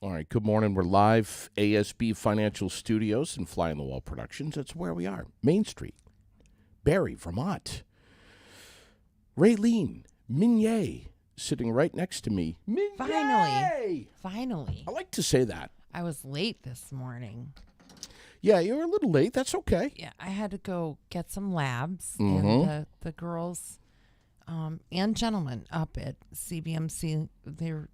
All right, good morning. We're live, ASB Financial Studios and Fly on the Wall Productions. That's where we are, Main Street, Barrie, Vermont. Raylene Minier sitting right next to me. Minier! Finally. I like to say that. I was late this morning. Yeah, you were a little late. That's okay. Yeah, I had to go get some labs, Mhm. and the girls and gentlemen up at CBMC, they're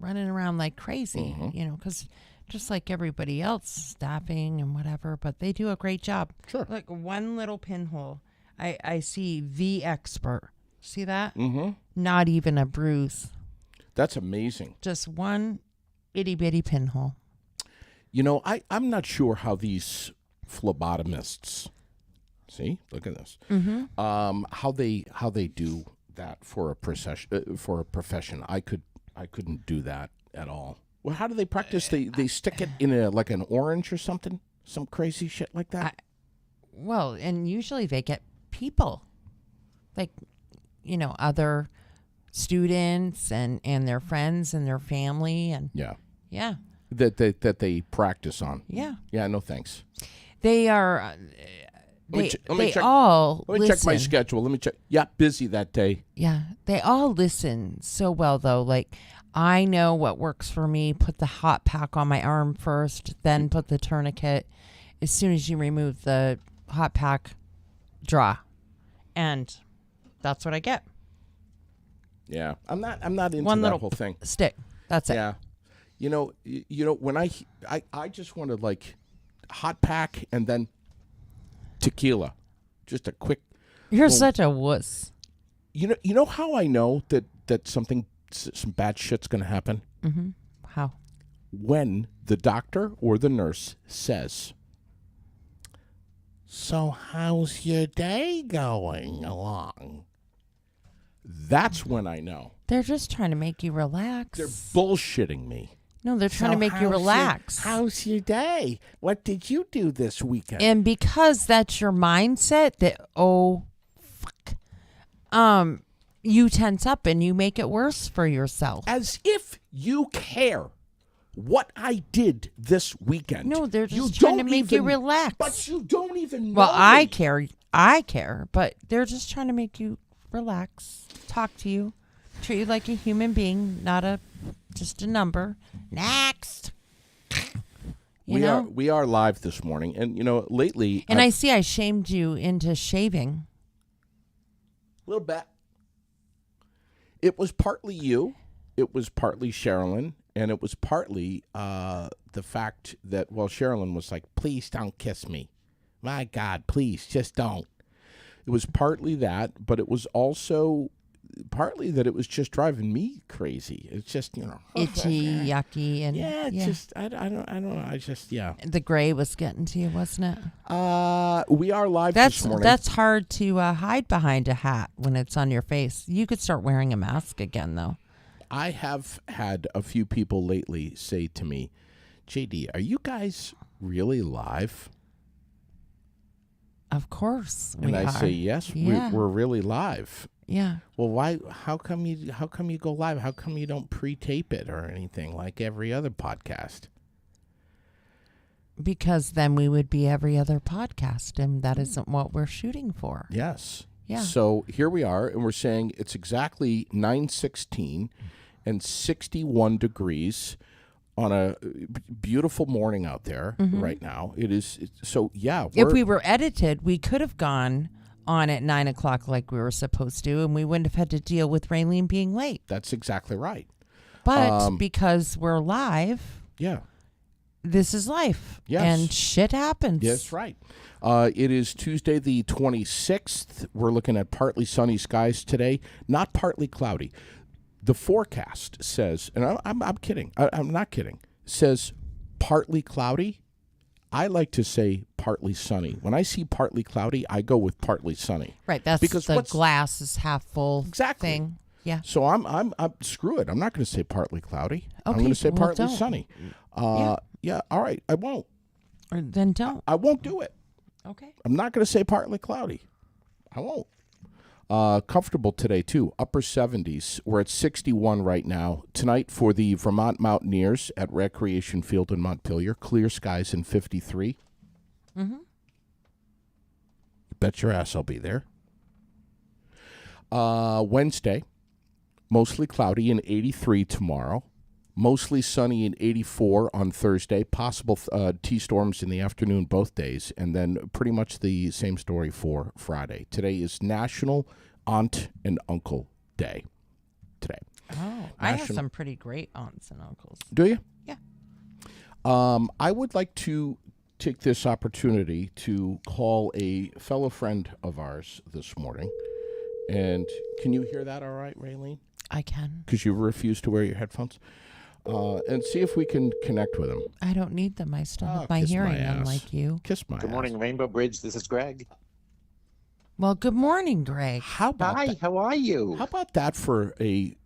running around like crazy, because just like everybody else, staffing and whatever, but they do a great job. Sure. Like one little pinhole, I see the expert. See that? Mm-hmm. Not even a bruise. That's amazing. Just one itty bitty pinhole. You know, I'm not sure how these phlebotomists, see, look at this, how they do that for a profession. I couldn't do that at all. Well, how do they practice? They stick it in like an orange or something, some crazy shit like that. Well, and usually they get people, like, other students and their friends and their family and yeah. Yeah. That they practice on. Yeah. Yeah, no thanks. They are. Let me check my schedule. Let me check. Yeah, busy that day. Yeah, they all listen so well though. Like, I know what works for me. Put the hot pack on my arm first, then put the tourniquet. As soon as you remove the hot pack, draw, and that's what I get. Yeah, I'm not into One that little whole thing. Stick. That's it. Yeah, you know when I just wanted like hot pack and then tequila, just a quick. You're such a wuss. You know how I know that some bad shit's gonna happen? Mm-hmm. How? When the doctor or the nurse says, "So how's your day going along?" That's when I know. They're just trying to make you relax. They're bullshitting me. No, they're trying to make you relax. How's your day? What did you do this weekend? And because that's your mindset that, fuck, you tense up and you make it worse for yourself. As if you care what I did this weekend. No, they're just trying to make you relax. But you don't even know. Well, I me. care, but they're just trying to make you relax, talk to you, treat you like a human being, not just a number. Next. We are live this morning, and lately. And I see I shamed you into shaving. A little bit. It was partly you, it was partly Sherilyn, and it was partly the fact that Sherilyn was like, "Please don't kiss me, my God, please just don't." It was partly that, but it was also partly that it was just driving me crazy. It's just, itchy, yucky, and yeah, just I don't know. I just The gray was getting to you, wasn't it? We are live this morning. That's hard to hide behind a hat when it's on your face. You could start wearing a mask again, though. I have had a few people lately say to me, "JD, are you guys really live?" Of course, and I say, "Yes, yeah. we're really live." Yeah. Well, why? How come you go live? How come you don't pre-tape it or anything like every other podcast? Because then we would be every other podcast, and that isn't what we're shooting for. Yes. Yeah. So here we are, and we're saying it's exactly 9:16 and 61 degrees on a beautiful morning out there right now. It is. So yeah. If we were edited, we could have gone on at 9 o'clock like we were supposed to, and we wouldn't have had to deal with Raylene being late. That's exactly right. But because we're live, yeah, this is life. Yes. And shit happens. That's right. It is Tuesday the 26th. We're looking at partly sunny skies today, not partly cloudy. The forecast says, and I'm kidding. I'm not kidding. Says partly cloudy. I like to say partly sunny. When I see partly cloudy, I go with partly sunny. Right. That's because the glass is half full thing. Yeah. So I'm screw it. I'm not going to say partly cloudy. Okay, I'm going to say partly don't. sunny. Yeah. All right. I won't. Or then don't. I won't do it. Okay. I'm not going to say partly cloudy. I won't. Comfortable today, too. Upper 70s. We're at 61 right now. Tonight for the Vermont Mountaineers at Recreation Field in Montpelier. Clear skies in 53. Mm-hmm. Bet your ass I'll be there. Wednesday, mostly cloudy and 83 tomorrow. Mostly sunny and 84 on Thursday. Possible T-storms in the afternoon both days. And then pretty much the same story for Friday. Today is National Aunt and Uncle Day. Today. Oh, I have some pretty great aunts and uncles. Do you? Yeah. I would like to take this opportunity to call a fellow friend of ours this morning. And can you hear that all right, Raylene? I can. Because you refuse to wear your headphones? And see if we can connect with him. I don't need them. I still have my hearing, unlike you. Kiss my Good ass. morning, Rainbow Bridge. This is Greg. Well, good morning, Greg. How about Hi, that? how are you? How about that for a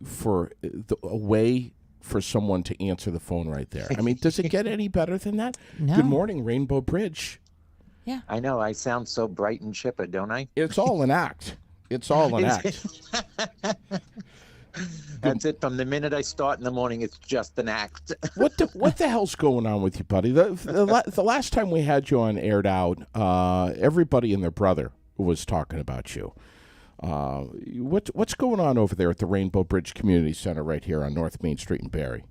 way for someone to answer the phone right there? I mean, does it get any better than that? No. Good morning, Rainbow Bridge. Yeah. I know, I sound so bright and chipper, don't I? It's all an act. It's all an act. That's it. From the minute I start in the morning, it's just an act. What the hell's going on with you, buddy? The last time we had you on Aired Out, everybody and their brother was talking about you. What's going on over there at the Rainbow Bridge Community Center right here on North Main Street in Barrie?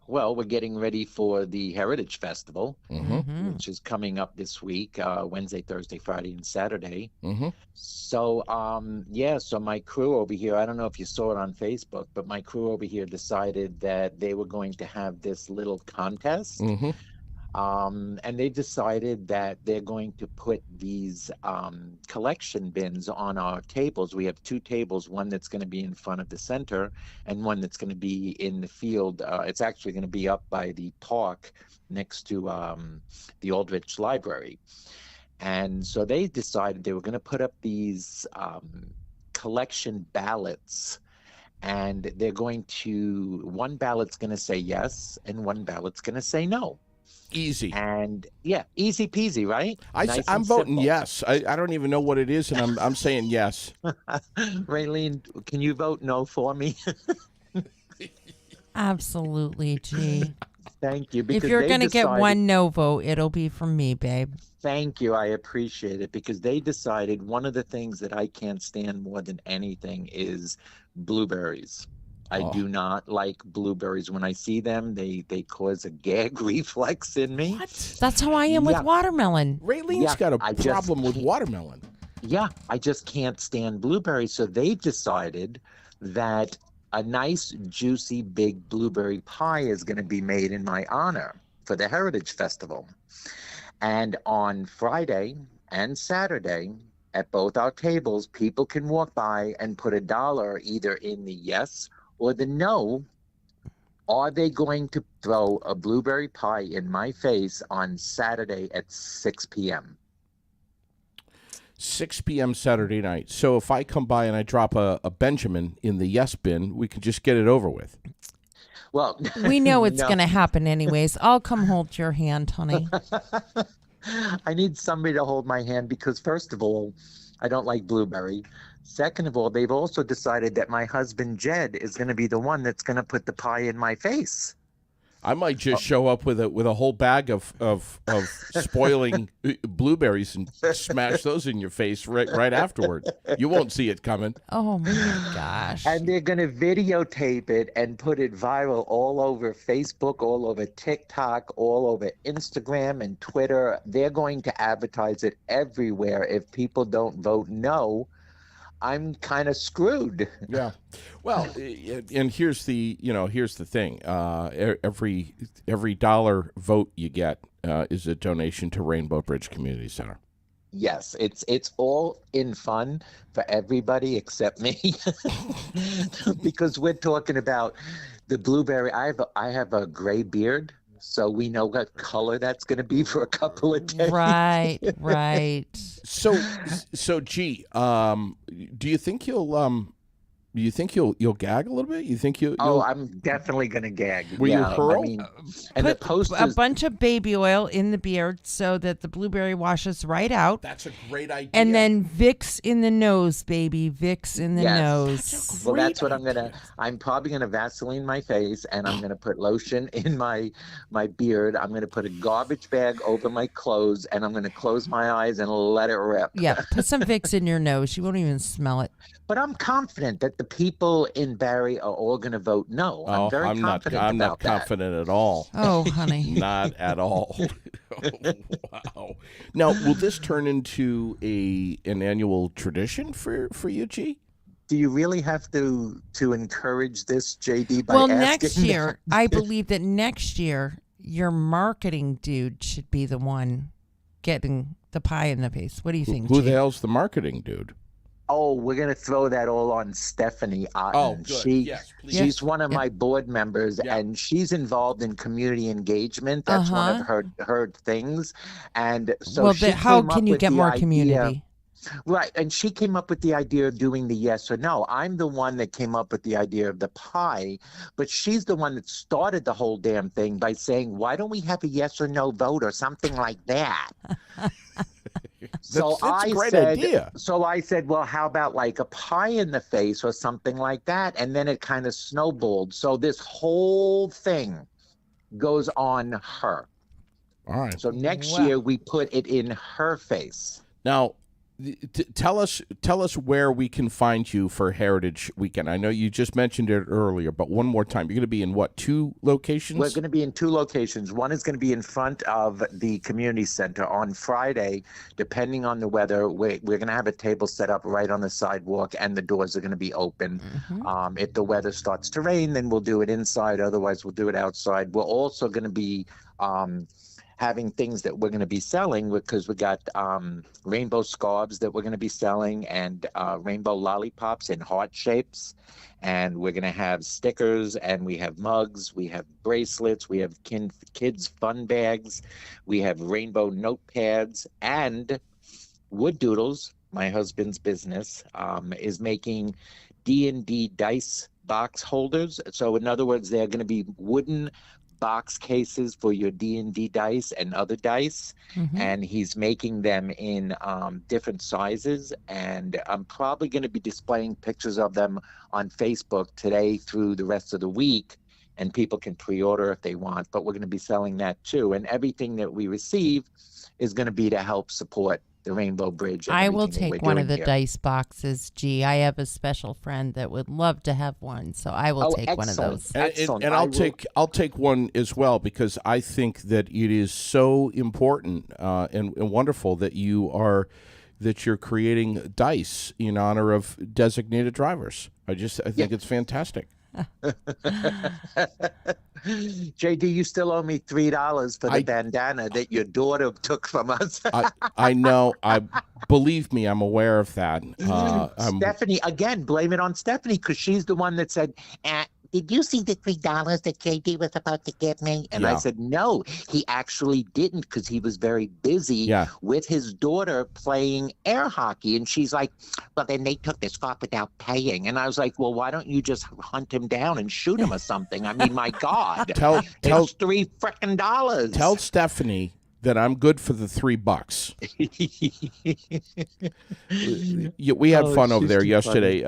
Well, we're getting ready for the Heritage Festival, Mm-hmm. which is coming up this week, Wednesday, Thursday, Friday, and Saturday. Mm-hmm. So, so my crew over here, I don't know if you saw it on Facebook, but my crew over here decided that they were going to have this little contest. Mm-hmm. And they decided that they're going to put these collection bins on our tables. We have two tables, one that's going to be in front of the center and one that's going to be in the field. It's actually going to be up by the park next to the Aldrich Library. And so they decided they were going to put up these collection ballots. And they're going to, one ballot's going to say yes, and one ballot's going to say no. Easy. And yeah, easy peasy, right? Nice I'm and voting simple. yes. I don't even know what it is, and I'm saying yes. Raylene, can you vote no for me? Absolutely, G. Thank you. If because you're they going to get decided- one no vote, it'll be from me, babe. Thank you. I appreciate it because they decided one of the things that I can't stand more than anything is blueberries. I Oh. do not like blueberries. When I see them, they cause a gag reflex in me. What? That's how I am with Yeah. watermelon. Raylene's Yeah, got a I just problem with can't. watermelon. Yeah, I just can't stand blueberries. So they decided that a nice, juicy, big blueberry pie is going to be made in my honor for the Heritage Festival. And on Friday and Saturday, at both our tables, people can walk by and put $1 either in the yes or the no. Are they going to throw a blueberry pie in my face on Saturday at 6 p.m.? 6 p.m. Saturday night. So if I come by and I drop a Benjamin in the yes bin, we can just get it over with. Well, We know it's no. going to happen anyways. I'll come hold your hand, honey. I need somebody to hold my hand because, first of all, I don't like blueberry. Second of all, they've also decided that my husband, Jed, is going to be the one that's going to put the pie in my face. I might just show up with a whole bag of spoiling blueberries and smash those in your face right afterward. You won't see it coming. Oh, my gosh. And they're going to videotape it and put it viral all over Facebook, all over TikTok, all over Instagram and Twitter. They're going to advertise it everywhere. If people don't vote no, I'm kind of screwed. Yeah. Well, and here's the thing. Every dollar vote you get is a donation to Rainbow Bridge Community Center. Yes, it's all in fun for everybody except me, because we're talking about the blueberry. I have a gray beard, so we know what color that's going to be for a couple of days. Right. So, gee, do you think you'll You think you'll gag a little bit? You think Oh, you'll I'm definitely gonna gag. will you Yeah, I hurl? mean, and the Put a posters. bunch of baby oil in the beard so that the blueberry washes right out. That's a great idea. And then Vicks in the nose, baby. Vicks in the Yes. nose. Well, that's what idea. I'm probably gonna Vaseline my face, and I'm gonna put lotion in my beard. I'm gonna put a garbage bag over my clothes, and I'm gonna close my eyes and let it rip. Yeah, put some Vicks in your nose. You won't even smell it. But I'm confident that the people in Barrie are all gonna vote no. Oh, I'm very confident I'm not about that. confident at all. Oh, honey. Not at all. Oh, wow. Now, will this turn into an annual tradition for you, G? Do you really have to encourage this, JD, by Well, asking next that? year, I believe that next year, your marketing dude should be the one getting the pie in the face. What do you think, Who G? the hell's the marketing dude? Oh, we're gonna throw that all on Stephanie Otten. Oh, good. Yes, please. She's one of Yeah. my board members, Yeah. and she's involved in community engagement. That's one of her things. And so Well, she how came can up you with get the more idea- community? Right, and she came up with the idea of doing the yes or no. I'm the one that came up with the idea of the pie, but she's the one that started the whole damn thing by saying, "Why don't we have a yes or no vote or something like that?" That's a great idea. So I said, well, how about like a pie in the face or something like that? And then it kind of snowballed. So this whole thing goes on her. All right. So next Wow. year we put it in her face. Now, tell us where we can find you for Heritage Weekend. I know you just mentioned it earlier, but one more time. You're going to be in what, 2 locations? We're going to be in 2 locations. One is going to be in front of the community center on Friday. Depending on the weather, we're going to have a table set up right on the sidewalk, and the doors are going to be open. If the weather starts to rain, then we'll do it inside. Otherwise, we'll do it outside. We're also going to be having things that we're going to be selling, because we got rainbow scarves that we're going to be selling, and rainbow lollipops in heart shapes. And we're going to have stickers, and we have mugs, we have bracelets, we have kids fun bags, we have rainbow notepads, and Wood Doodles, my husband's business, is making D&D dice box holders. So in other words, they're going to be wooden box cases for your D&D dice and other dice, and he's making them in different sizes, and I'm probably going to be displaying pictures of them on Facebook today through the rest of the week, and people can pre-order if they want, but we're going to be selling that too, and everything that we receive is going to be to help support the Rainbow Bridge. And I will everything that take we're one of doing the here. dice boxes, G. I have a special friend that would love to have one, so I will take one of excellent. those. Excellent. And I I'll take one as well, because I think that it is so important and wonderful that you're creating dice in honor of designated drivers. I think it's fantastic. JD, you still owe me $3 for the bandana that your daughter took from us. I know. Believe me, I'm aware of that. Stephanie, again, blame it on Stephanie, because she's the one that said, did you see the $3 that JD was about to give me? And I said, no, he actually didn't, because he was very busy with his daughter playing air hockey. And she's like, well, then they took this scarf without paying. And I was like, well, why don't you just hunt him down and shoot him or something? I mean, my God. It's $3 frickin' dollars. Tell Stephanie that I'm good for the $3. We had fun over there yesterday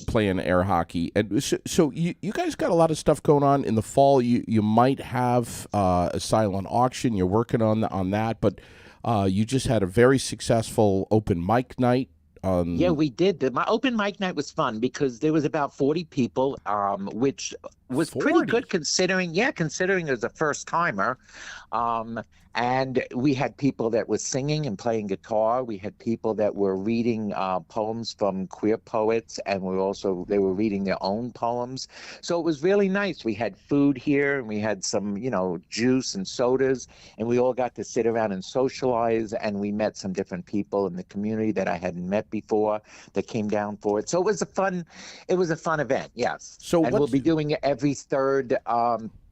playing air hockey, and so you guys got a lot of stuff going on in the fall. You might have a silent auction. You're working on that, but you just had a very successful open mic night. Yeah, we did. My open mic night was fun because there was about 40 people, which was 40? pretty good considering it was a first timer. And we had people that were singing and playing guitar. We had people that were reading poems from queer poets, and they were reading their own poems. So it was really nice. We had food here, and we had some, juice and sodas, and we all got to sit around and socialize, and we met some different people in the community that I hadn't met before that came down for it. So it was a fun event, yes. So we'll be doing it every third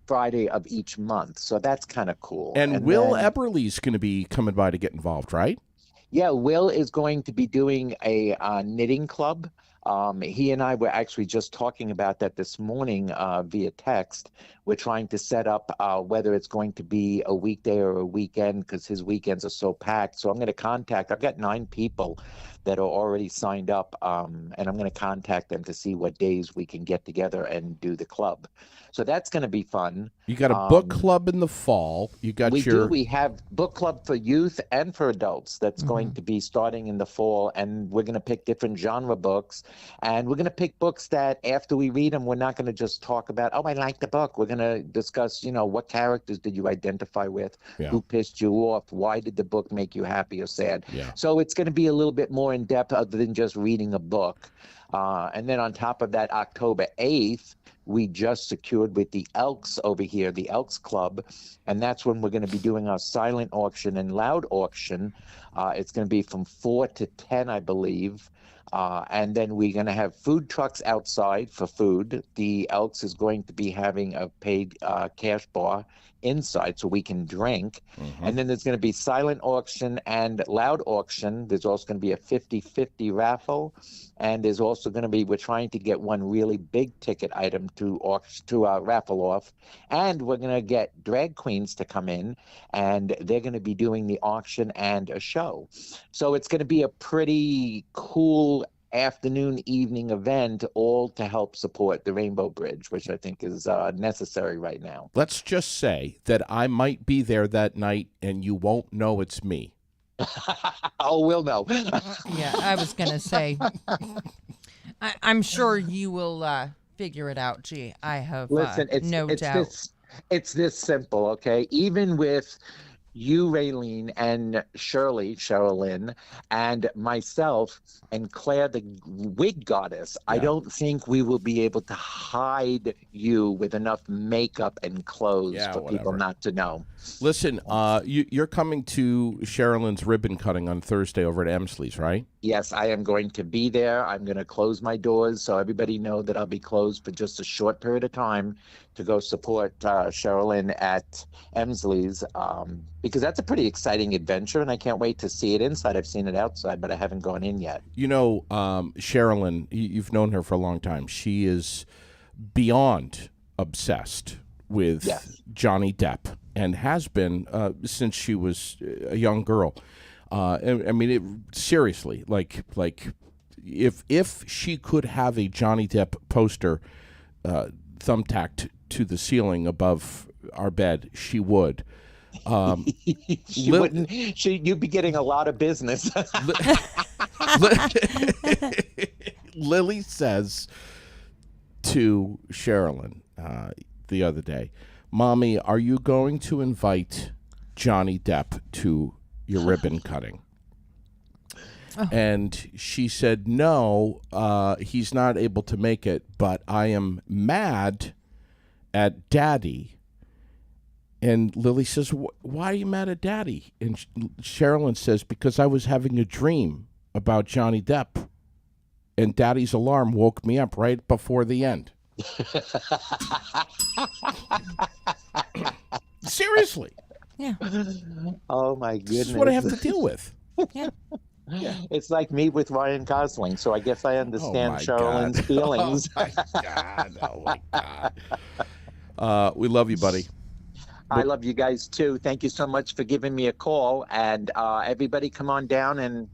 Friday of each month. So that's kind of cool. And Will Eberle's going to be coming by to get involved, right? Yeah, Will is going to be doing a knitting club He and I were actually just talking about that this morning via text. We're trying to set up whether it's going to be a weekday or a weekend because his weekends are so packed. So I'm going to contact, I've got 9 people that are already signed up, and I'm going to contact them to see what days we can get together and do the club. So that's going to be fun. You got a book club in the fall. You got We have book club for youth and for adults that's going to be starting in the fall, and we're going to pick different genre books, and we're going to pick books that after we read them, we're not going to just talk about, oh, I like the book. We're going to discuss, what characters did you identify with? Yeah. Who pissed you off? Why did the book make you happy or sad? Yeah. So it's going to be a little bit more in depth other than just reading a book. And then on top of that, October 8th, we just secured with the Elks over here, the Elks Club, and that's when we're going to be doing our silent auction and loud auction. It's going to be from 4 to 10, I believe. And then we're going to have food trucks outside for food. The Elks is going to be having a paid cash bar inside so we can drink. And then there's going to be silent auction and loud auction. There's also going to be a 50-50 raffle. And there's also going to be, we're trying to get one really big ticket item to raffle off. And we're going to get drag queens to come in, and they're going to be doing the auction and a show. So it's going to be a pretty cool afternoon, evening event, all to help support the Rainbow Bridge, which I think is necessary right now. Let's just say that I might be there that night and you won't know it's me. Oh, we'll know. Yeah, I was going to say, I'm sure you will figure it out. Gee, I have no doubt. It's this simple, okay? Even with you, Raylene, and Sherilyn, and myself, and Claire, the wig goddess, I don't think we will be able to hide you with enough makeup and clothes for people not to know. Listen, you're coming to Sherilyn's ribbon cutting on Thursday over at Emsley's, right? Yes, I am going to be there. I'm going to close my doors so everybody know that I'll be closed for just a short period of time to go support Sherilyn at Emsley's, because that's a pretty exciting adventure, and I can't wait to see it inside. I've seen it outside, but I haven't gone in yet. Sherilyn, you've known her for a long time. She is beyond obsessed with Johnny Depp and has been since she was a young girl. I mean, seriously, like if she could have a Johnny Depp poster thumbtacked to the ceiling above our bed, she would. She wouldn't. You'd be getting a lot of business. Lily says to Sherilyn the other day, "Mommy, are you going to invite Johnny Depp to your ribbon cutting?" And she said, "No, he's not able to make it, but I am mad at Daddy." And Lily says, "Why are you mad at Daddy?" And Sherilyn says, "Because I was having a dream about Johnny Depp, and Daddy's alarm woke me up right before the end." Seriously. Yeah. Oh, my goodness. This is what I have to deal with. Yeah. It's like me with Ryan Gosling, so I guess I understand Sherilyn's feelings. Oh, my God. Oh, my God. We love you, buddy. I love you guys, too. Thank you so much for giving me a call. And everybody come on down and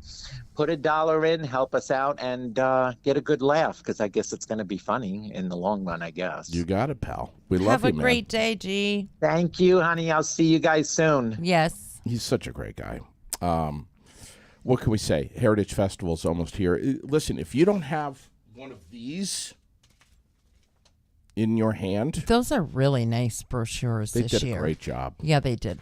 put $1 in, help us out, and get a good laugh, because I guess it's going to be funny in the long run, I guess. You got it, pal. We love you, man. Have a great day, G. Thank you, honey. I'll see you guys soon. Yes. He's such a great guy. What can we say? Heritage Festival's almost here. Listen, if you don't have one of these in your hand, those are really nice brochures this year. They did a great job. Yeah, they did.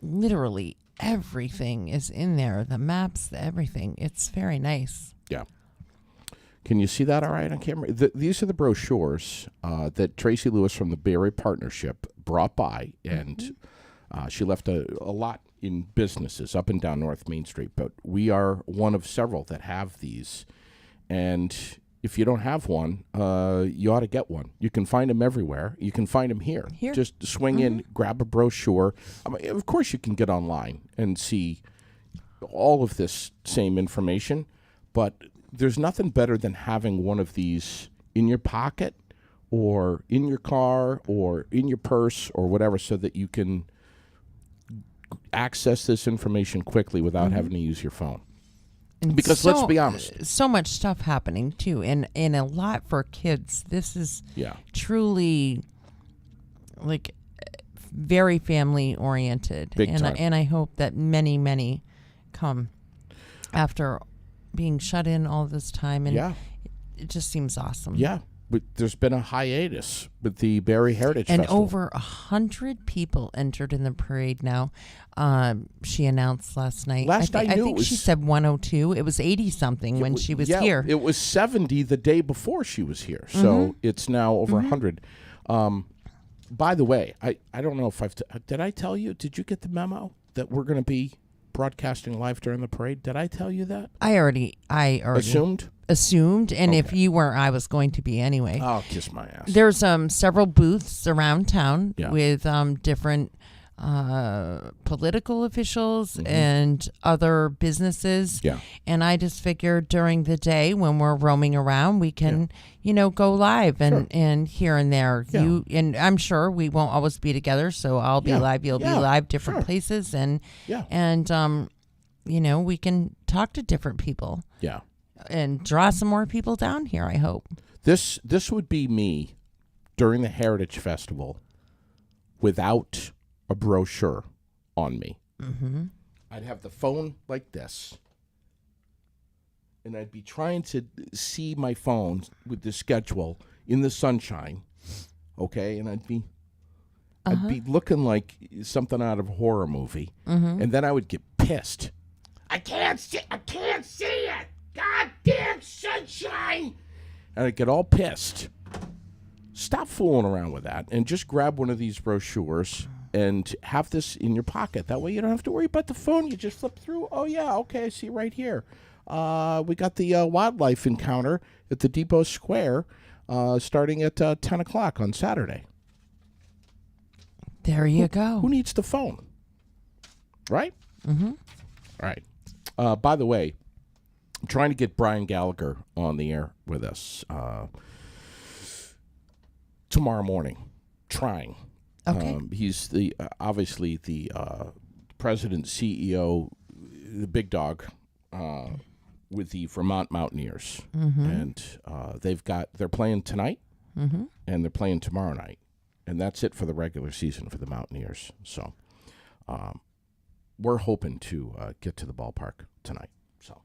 Literally everything is in there. The maps, everything. It's very nice. Yeah. Can you see that all right on camera? These are the brochures that Tracy Lewis from the Bay Area Partnership brought by, and she left a lot in businesses up and down North Main Street, but we are one of several that have these. And if you don't have one, you ought to get one. You can find them everywhere. You can find them here. Just swing in, grab a brochure. I mean, of course, you can get online and see all of this same information, but there's nothing better than having one of these in your pocket or in your car or in your purse or whatever, so that you can access this information quickly without having to use your phone. And Because let's be honest. So much stuff happening too, and a lot for kids. This is truly like very family oriented, Big time. And I hope that many come after being shut in all this time, and it just seems awesome. Yeah, but there's been a hiatus with the Barrie Heritage and Festival. over 100 people entered in the parade now. She announced last night. I think she said 102. It was 80 something when she was here. It was 70 the day before she was here, so it's now over 100. By the way, I don't know if did I tell you? Did you get the memo that we're going to be broadcasting live during the parade? Did I tell you that? I already assumed, and if you weren't, I was going to be anyway. I'll kiss my ass. There's several booths around town with different political officials and other businesses. Yeah. And I just figured during the day when we're roaming around, we can, go live and here and there. Yeah. And I'm sure we won't always be together, so I'll be live, you'll be live, different places, and we can talk to different people. Yeah. And draw some more people down here, I hope. This would be me during the Heritage Festival without a brochure on me. Mm-hmm. I'd have the phone like this, and I'd be trying to see my phone with the schedule in the sunshine, okay? And I'd be looking like something out of a horror movie, and then I would get pissed. I can't see it! Goddamn sunshine! And I'd get all pissed. Stop fooling around with that and just grab one of these brochures and have this in your pocket. That way you don't have to worry about the phone. You just flip through. Oh, yeah, okay, I see right here. We got the wildlife encounter at the Depot Square starting at 10 o'clock on Saturday. There you go. Who needs the phone? Right? Mm-hmm. All right. By the way, I'm trying to get Brian Gallagher on the air with us tomorrow morning. Trying. Okay. He's obviously the president, CEO, the big dog with the Vermont Mountaineers, and they're playing tonight, and they're playing tomorrow night, and that's it for the regular season for the Mountaineers. So, we're hoping to get to the ballpark tonight. So,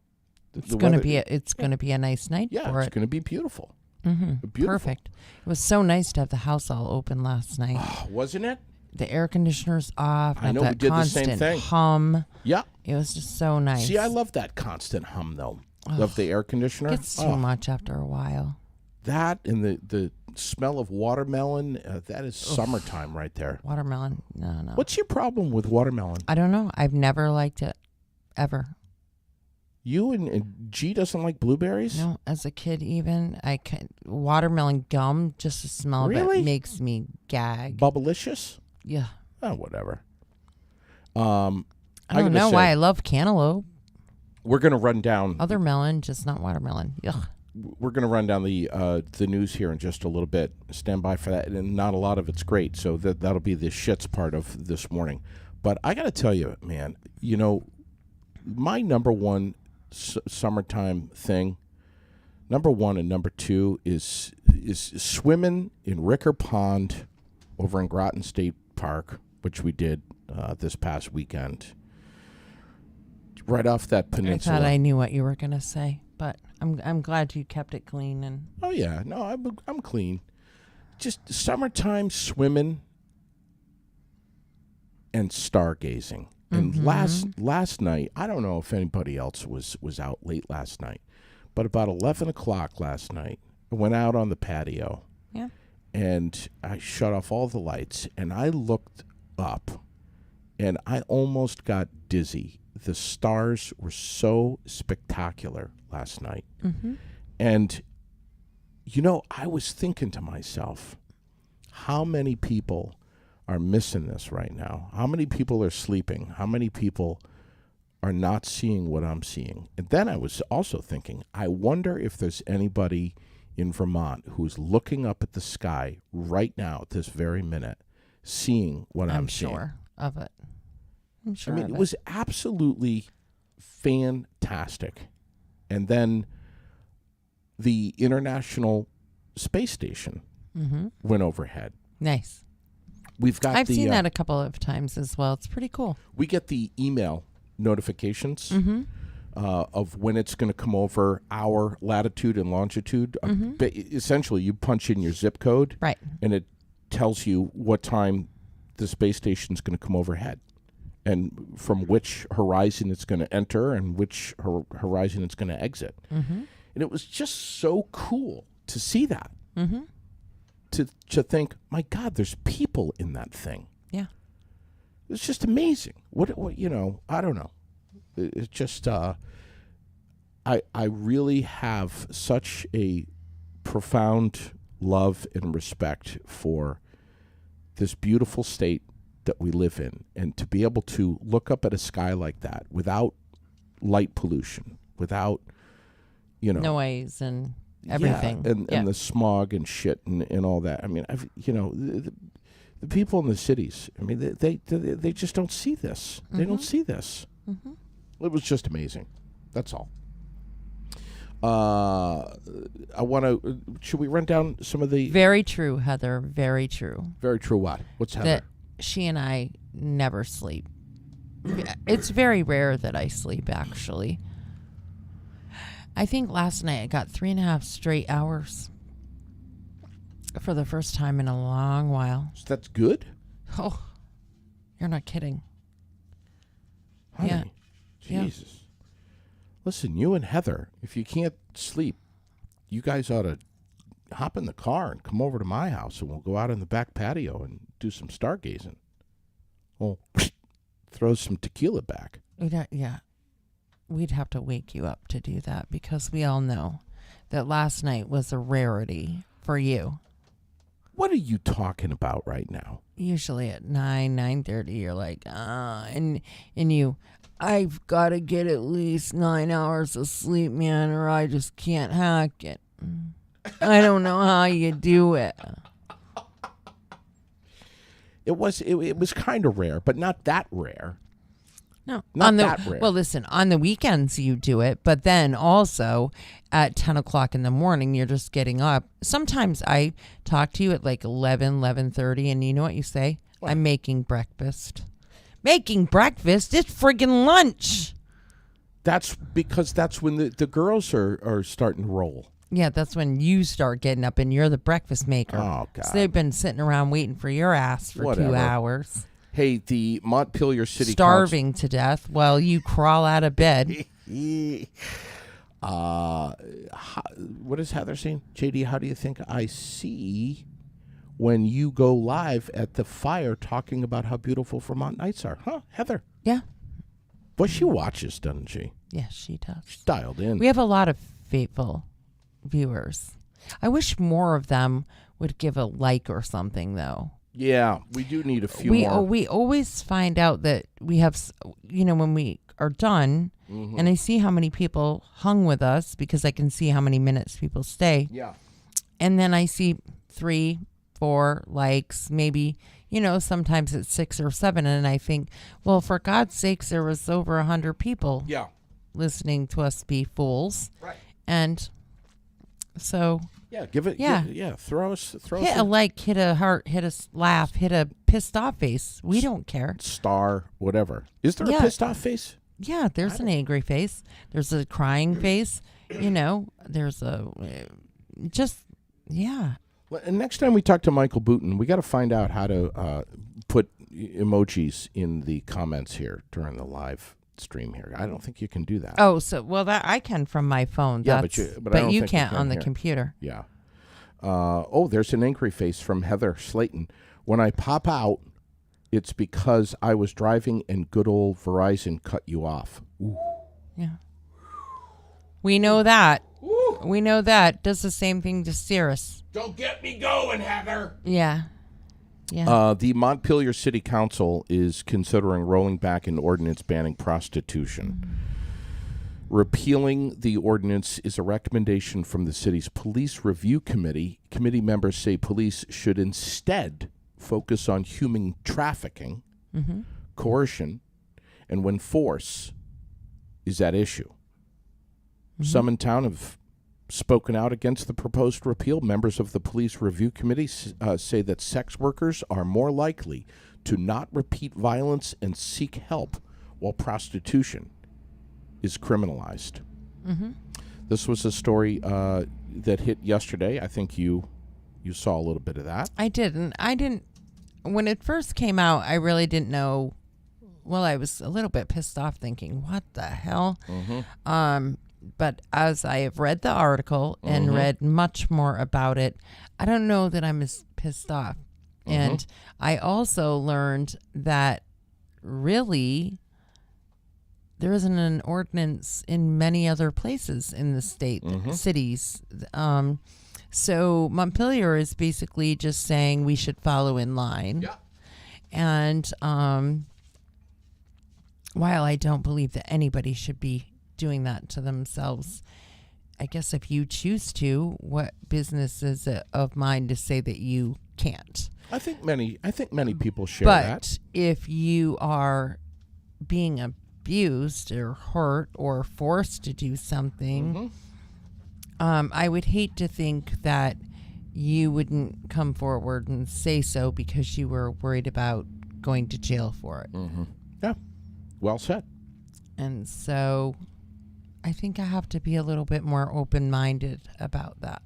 it's going to be a nice night. Yeah, for it's going to be beautiful. Mm-hmm. Perfect. It was so nice to have the house all open last night. Wasn't it? The air conditioner's off. I know, that we did the same constant thing. hum. Yeah. It was just so nice. See, I love that constant hum, though, of the air conditioner. It's too much after a while. That and the smell of watermelon, that is summertime right there. Watermelon, no. What's your problem with watermelon? I don't know. I've never liked it, ever. You and G doesn't like blueberries? No, as a kid even, watermelon gum, just the smell of it makes me gag. Bubblicious? Yeah. Oh, whatever. I don't know why I love cantaloupe. We're going to run down... Other melon, just not watermelon. Ugh. We're going to run down the news here in just a little bit. Stand by for that. And not a lot of it's great, so that'll be the shits part of this morning. But I got to tell you, man, my number one summertime thing, number one and number two is swimming in Ricker Pond over in Groton State Park, which we did this past weekend. Right off that peninsula. I thought I knew what you were going to say, but I'm glad you kept it clean. And oh yeah, no, I'm clean. Just summertime swimming and stargazing. And last night, I don't know if anybody else was out late last night, but about 11 o'clock last night, I went out on the patio. Yeah. And I shut off all the lights, and I looked up, and I almost got dizzy. The stars were so spectacular last night. Mm-hmm. And, I was thinking to myself, how many people are missing this right now? How many people are sleeping? How many people are not seeing what I'm seeing. And then I was also thinking, I wonder if there's anybody in Vermont who's looking up at the sky right now at this very minute, seeing what I'm seeing. Sure of it. I'm sure I mean, of it was absolutely fantastic. And then the International Space Station went overhead. Nice. We've got I've seen that a couple of times as well. It's pretty cool. We get the email notifications of when it's going to come over our latitude and longitude. Essentially, you punch in your zip code, Right. and it tells you what time the space station is going to come overhead, and from which horizon it's going to enter and which horizon it's going to exit. And it was just so cool to see that. To think, my God, there's people in that thing. Yeah. It's just amazing. What I don't know. It's just I really have such a profound love and respect for this beautiful state that we live in, and to be able to look up at a sky like that without light pollution, without noise and everything. And the smog and shit and all that. I mean, the people in the cities, I mean, they just don't see this. They don't see this. It was just amazing. That's all. I want to. Should we run down some of the? Very true, Heather. Very true. Very true. What? What's Heather? That she and I never sleep. It's very rare that I sleep, actually. I think last night I got 3.5 straight hours for the first time in a long while. So that's good? Oh, you're not kidding. Honey, Yeah. Jesus. Yeah. Listen, you and Heather, if you can't sleep, you guys ought to hop in the car and come over to my house, and we'll go out on the back patio and do some stargazing. We'll throw some tequila back. Yeah. We'd have to wake you up to do that, because we all know that last night was a rarity for you. What are you talking about right now? Usually at 9:30, you're like, and you, I've got to get at least 9 hours of sleep, man, or I just can't hack it. I don't know how you do it. It was kind of rare, but not that rare. No, Not that rare. Well, listen, on the weekends you do it, but then also at 10 o'clock in the morning, you're just getting up. Sometimes I talk to you at like 11:30, and you know what you say? What? I'm making breakfast. Making breakfast? It's friggin' lunch. That's because that's when the girls are starting to roll. Yeah, that's when you start getting up, and you're the breakfast maker. Oh, God. So they've been sitting around waiting for your ass for Whatever. 2 hours. Hey, the Montpelier City Starving to death while you crawl out of bed. What is Heather saying? JD, how do you think I see when you go live at the fire talking about how beautiful Vermont nights are? Huh, Heather? Yeah. Well, she watches, doesn't she? Yeah, she does. She's dialed in. We have a lot of faithful viewers. I wish more of them would give a like or something, though. Yeah, we do need a few more. We always find out that we have, when we are done, and I see how many people hung with us, because I can see how many minutes people stay. Yeah. And then I see 3, 4 likes, maybe, sometimes it's 6 or 7. And I think, well, for God's sakes, there was over 100 people listening to us be fools. Right. And so... Yeah, give it. Yeah. Throw us. Hit a like, hit a heart, hit a laugh, hit a pissed off face. We don't care. Star, whatever. Is there a pissed off face? Yeah, there's an angry face. There's a crying face. There's yeah. And next time we talk to Michael Booton, we got to find out how to put emojis in the comments here during the live stream here. I don't think you can do that. Oh, that I can from my phone. Yeah, but I don't you think can't can on the here. computer. Yeah. There's an angry face from Heather Slayton. When I pop out, it's because I was driving and good old Verizon cut you off. Ooh. Yeah. We know that. Ooh. We know that. Does the same thing to Cirrus. Don't get me going, Heather. Yeah. Yeah. The Montpelier City Council is considering rolling back an ordinance banning prostitution. Repealing the ordinance is a recommendation from the city's Police Review Committee. Committee members say police should instead focus on human trafficking, coercion, and when force is at issue. Some in town have spoken out against the proposed repeal. Members of the Police Review Committee say that sex workers are more likely to not repeat violence and seek help while prostitution is criminalized. This was a story that hit yesterday. I think you saw a little bit of that. I didn't. When it first came out, I really didn't know. Well, I was a little bit pissed off thinking, what the hell? But as I have read the article and read much more about it, I don't know that I'm as pissed off. And I also learned that really there isn't an ordinance in many other places in the state, cities. So Montpelier is basically just saying we should follow in line. Yeah. And while I don't believe that anybody should be doing that to themselves, I guess if you choose to, what business is it of mine to say that you can't? I think many people share that. But if you are being abused or hurt or forced to do something, I would hate to think that you wouldn't come forward and say so because you were worried about going to jail for it. Yeah, well said. And so I think I have to be a little bit more open-minded about that.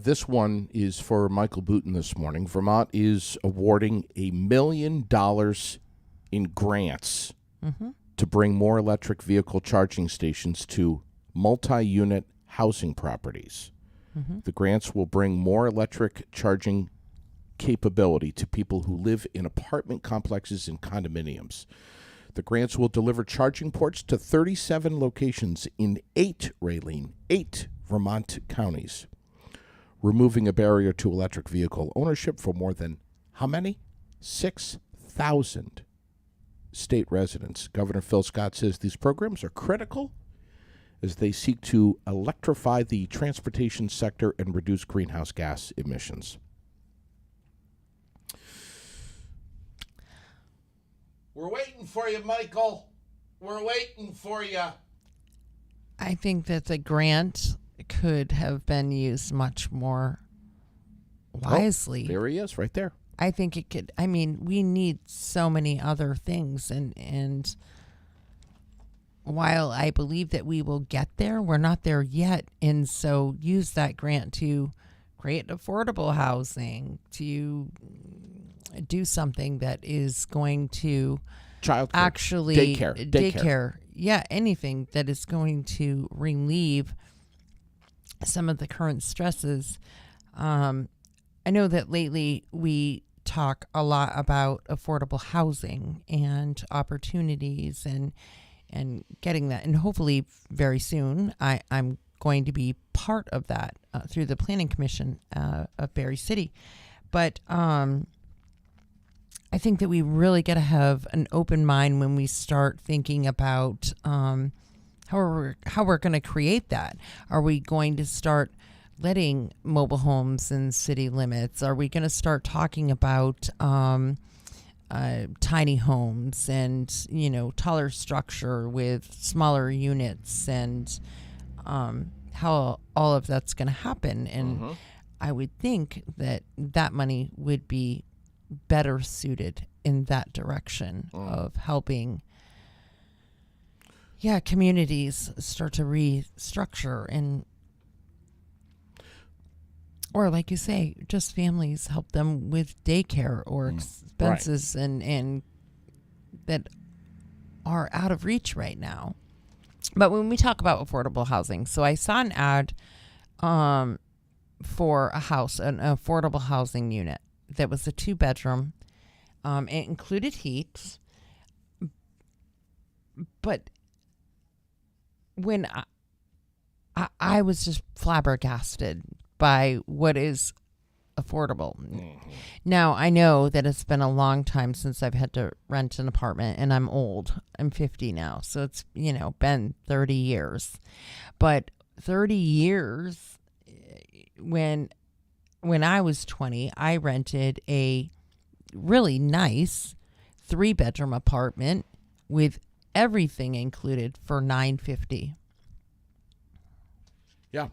This one is for Michael Booton this morning. Vermont is awarding $1 million in grants to bring more electric vehicle charging stations to multi-unit housing properties. The grants will bring more electric charging capability to people who live in apartment complexes and condominiums. The grants will deliver charging ports to 37 locations in 8 Vermont counties, removing a barrier to electric vehicle ownership for more than how many? 6,000 state residents. Governor Phil Scott says these programs are critical as they seek to electrify the transportation sector and reduce greenhouse gas emissions. We're waiting for you, Michael. We're waiting for you. I think that the grant could have been used much more wisely. Oh, there he is, right there. I think it could. I mean, we need so many other things, and while I believe that we will get there, we're not there yet. And so use that grant to create affordable housing, to do something that is going to Childcare, actually daycare. Yeah, anything that is going to relieve some of the current stresses. I know that lately we talk a lot about affordable housing and opportunities and getting that. And hopefully very soon I'm going to be part of that through the Planning Commission of Berry City. But I think that we really got to have an open mind when we start thinking about how we're going to create that. Are we going to start letting mobile homes in city limits? Are we going to start talking about tiny homes and, taller structure with smaller units and how all of that's going to happen? And I would think that that money would be better suited in that direction of helping communities start to restructure or like you say, just families, help them with daycare or expenses and that are out of reach right now. But when we talk about affordable housing, so I saw an ad for a house, an affordable housing unit that was a 2-bedroom. It included heat, but when I was just flabbergasted by what is affordable. Now, I know that it's been a long time since I've had to rent an apartment, and I'm old. I'm 50 now, so it's, been 30 years. But 30 years, when I was 20, I rented a really nice 3-bedroom apartment with everything included for $950. Yeah.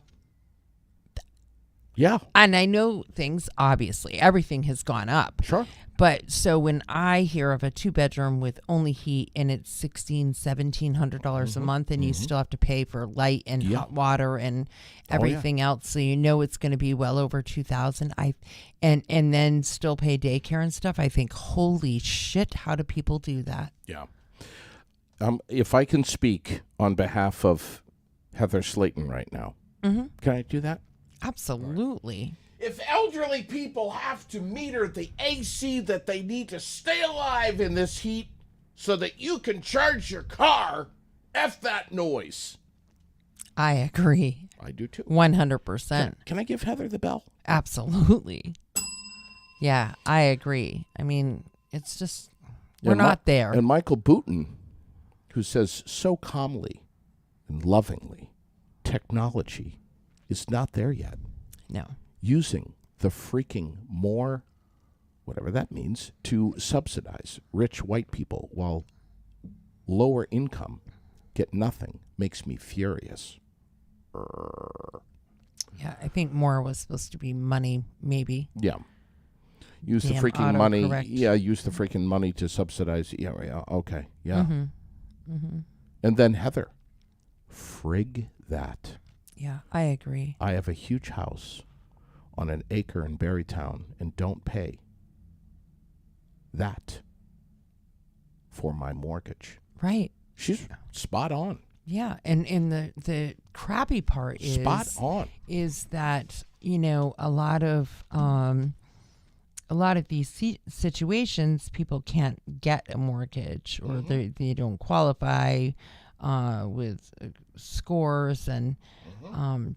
Yeah. And I know everything has gone up. Sure. But so when I hear of a 2-bedroom with only heat and it's $1,700 a month, and you still have to pay for light and hot water and everything else, so it's going to be well over $2,000. And then still pay daycare and stuff. I think, holy shit, how do people do that? Yeah. If I can speak on behalf of Heather Slayton right now, can I do that? Absolutely. If elderly people have to meter the AC that they need to stay alive in this heat so that you can charge your car, F that noise. I agree. I do too. 100%. Can I give Heather the bell? Absolutely. Yeah, I agree. I mean, it's just, we're not there. And Michael Booton, who says so calmly and lovingly, technology is not there yet. No. Using the freaking more, whatever that means, to subsidize rich white people while lower income get nothing makes me furious. Yeah, I think more was supposed to be money, maybe. Yeah. Use the freaking money. Yeah, use the freaking money to subsidize. Yeah, okay. Yeah. And then Heather, frig that. Yeah, I agree. I have a huge house on an acre in Barrytown and don't pay that for my mortgage. Right. She's spot on. Yeah, and the crappy part is spot on is that a lot of these situations, people can't get a mortgage, or they don't qualify with scores and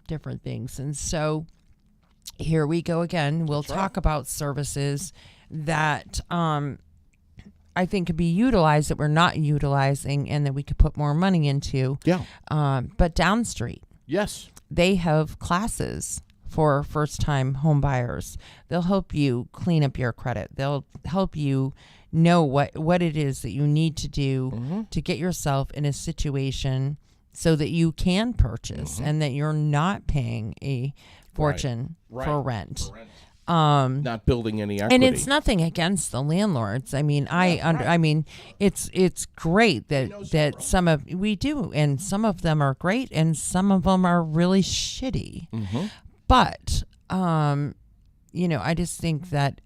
different things, and so here we go again. We'll talk about services that I think could be utilized that we're not utilizing and that we could put more money into. Yeah. But Down Street, yes, they have classes for first-time home buyers. They'll help you clean up your credit. They'll help you know what it is that you need to do to get yourself in a situation so that you can purchase and that you're not paying a fortune for rent. Not building any equity. And it's nothing against the landlords. I mean, I mean, it's great that some of we do, and some of them are great, and some of them are really shitty. But I just think that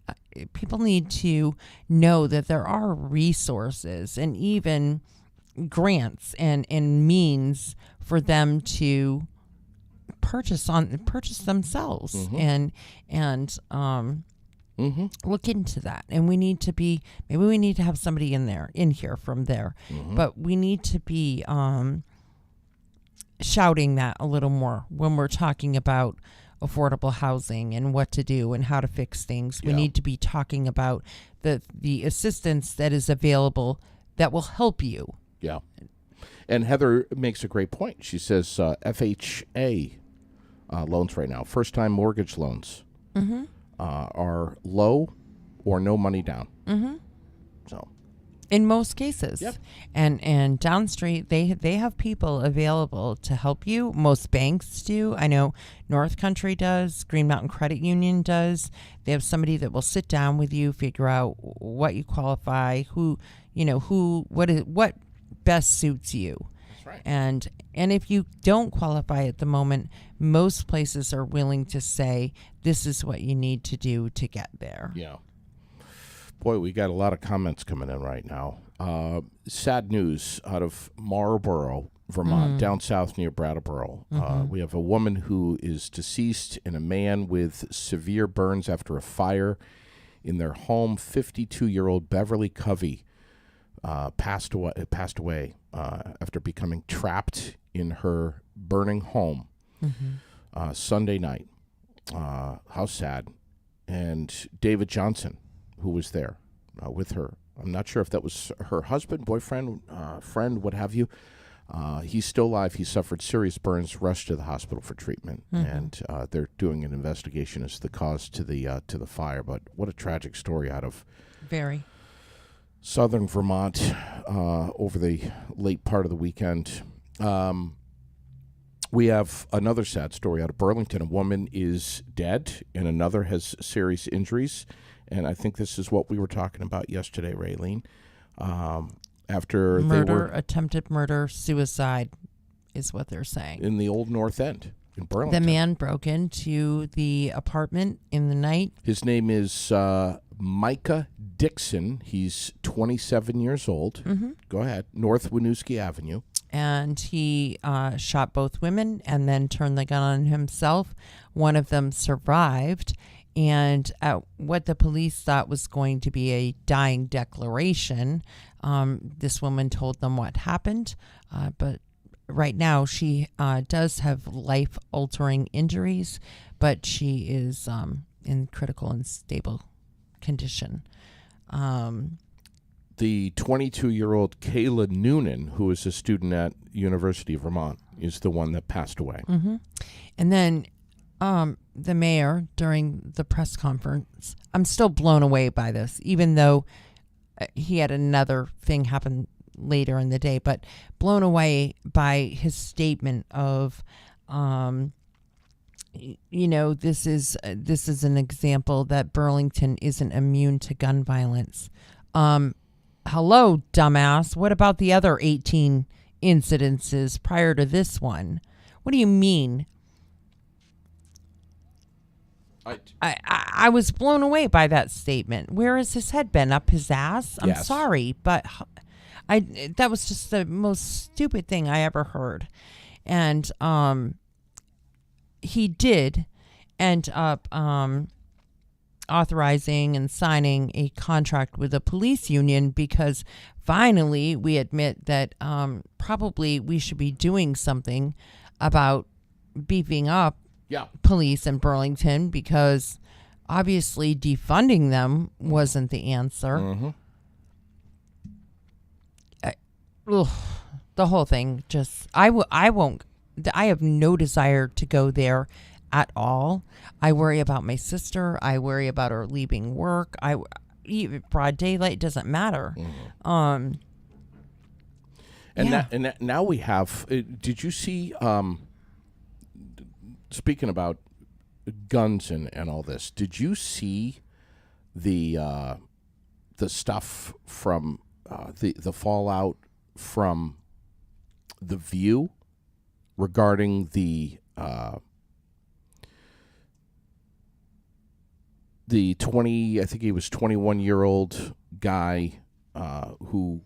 people need to know that there are resources and even grants and means for them to purchase themselves and look into that. And we need to be, maybe we need to have somebody in here from there, but we need to be shouting that a little more when we're talking about affordable housing and what to do and how to fix things. We need to be talking about the assistance that is available that will help you. Yeah. And Heather makes a great point. She says FHA loans right now, first-time mortgage loans, are low or no money down. So, in most cases, and Down Street, they have people available to help you. Most banks do. I know North Country does. Green Mountain Credit Union does. They have somebody that will sit down with you, figure out what you qualify, what best suits you. That's right. And if you don't qualify at the moment, most places are willing to say, this is what you need to do to get there. Yeah. Boy, we got a lot of comments coming in right now. Sad news out of Marlborough, Vermont, down south near Brattleboro. We have a woman who is deceased and a man with severe burns after a fire in their home. 52-year-old Beverly Covey passed away after becoming trapped in her burning home Sunday night. How sad. and David Johnson, who was there with her. I'm not sure if that was her husband, boyfriend, friend, what have you. He's still alive. He suffered serious burns, rushed to the hospital for treatment, and they're doing an investigation as the cause to the fire. But what a tragic story out of Very. southern Vermont over the late part of the weekend. We have another sad story out of Burlington. A woman is dead, and another has serious injuries. And I think this is what we were talking about yesterday, Raylene. After Murder, attempted murder, suicide is what they're saying. In the Old North End in Burlington. The man broke into the apartment in the night. His name is Micah Dixon. He's 27 years old. Go ahead. North Winooski Avenue. And he shot both women and then turned the gun on himself. One of them survived. And what the police thought was going to be a dying declaration, this woman told them what happened. But right now she does have life-altering injuries, but she is in critical and stable condition. The 22-year-old Kayla Noonan, who is a student at University of Vermont, is the one that passed away. And then the mayor, during the press conference, I'm still blown away by this, even though he had another thing happen later in the day, but blown away by his statement of, this is an example that Burlington isn't immune to gun violence. Hello, dumbass. What about the other 18 incidences prior to this one? What do you mean? I was blown away by that statement. Where has his head been? Up his ass? I'm sorry, but that was just the most stupid thing I ever heard. And he did end up authorizing and signing a contract with the police union because finally we admit that probably we should be doing something about beefing up police in Burlington, because obviously defunding them wasn't the answer. The whole thing just, I have no desire to go there at all. I worry about my sister. I worry about her leaving work. Broad daylight doesn't matter. Now we have. Did you see? Speaking about guns and all this, did you see the stuff from the fallout from The View regarding the 20, I think he was 21-year-old guy who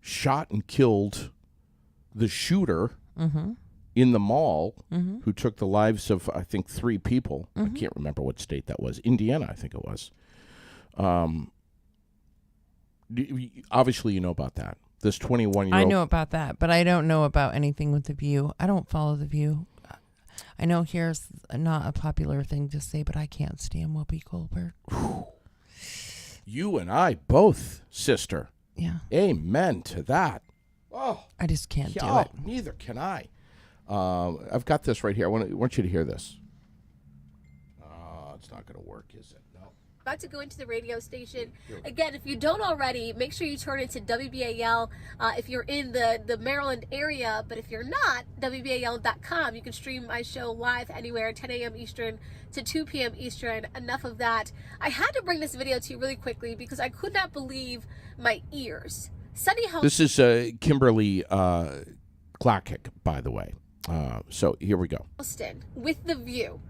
shot and killed the shooter in the mall, who took the lives of, I think, 3 people. I can't remember what state that was. Indiana, I think it was. Obviously, you know about that. This 21-year-old. I know about that, but I don't know about anything with The View. I don't follow The View. I know here's not a popular thing to say, but I can't stand Whoopi Goldberg. You and I both, sister. Yeah. Amen to that. Oh, I just can't do it. Neither can I. I've got this right here. I want you to hear this. It's not going to work, is it? No. About to go into the radio station. Again, if you don't already, make sure you turn into WBAL if you're in the Maryland area. But if you're not, WBAL.com. You can stream my show live anywhere, 10 a.m. Eastern to 2 p.m. Eastern. Enough of that. I had to bring this video to you really quickly because I could not believe my ears. Sunny House. This is Kimberly Clackick, by the way. So here we go. Austin, with The View,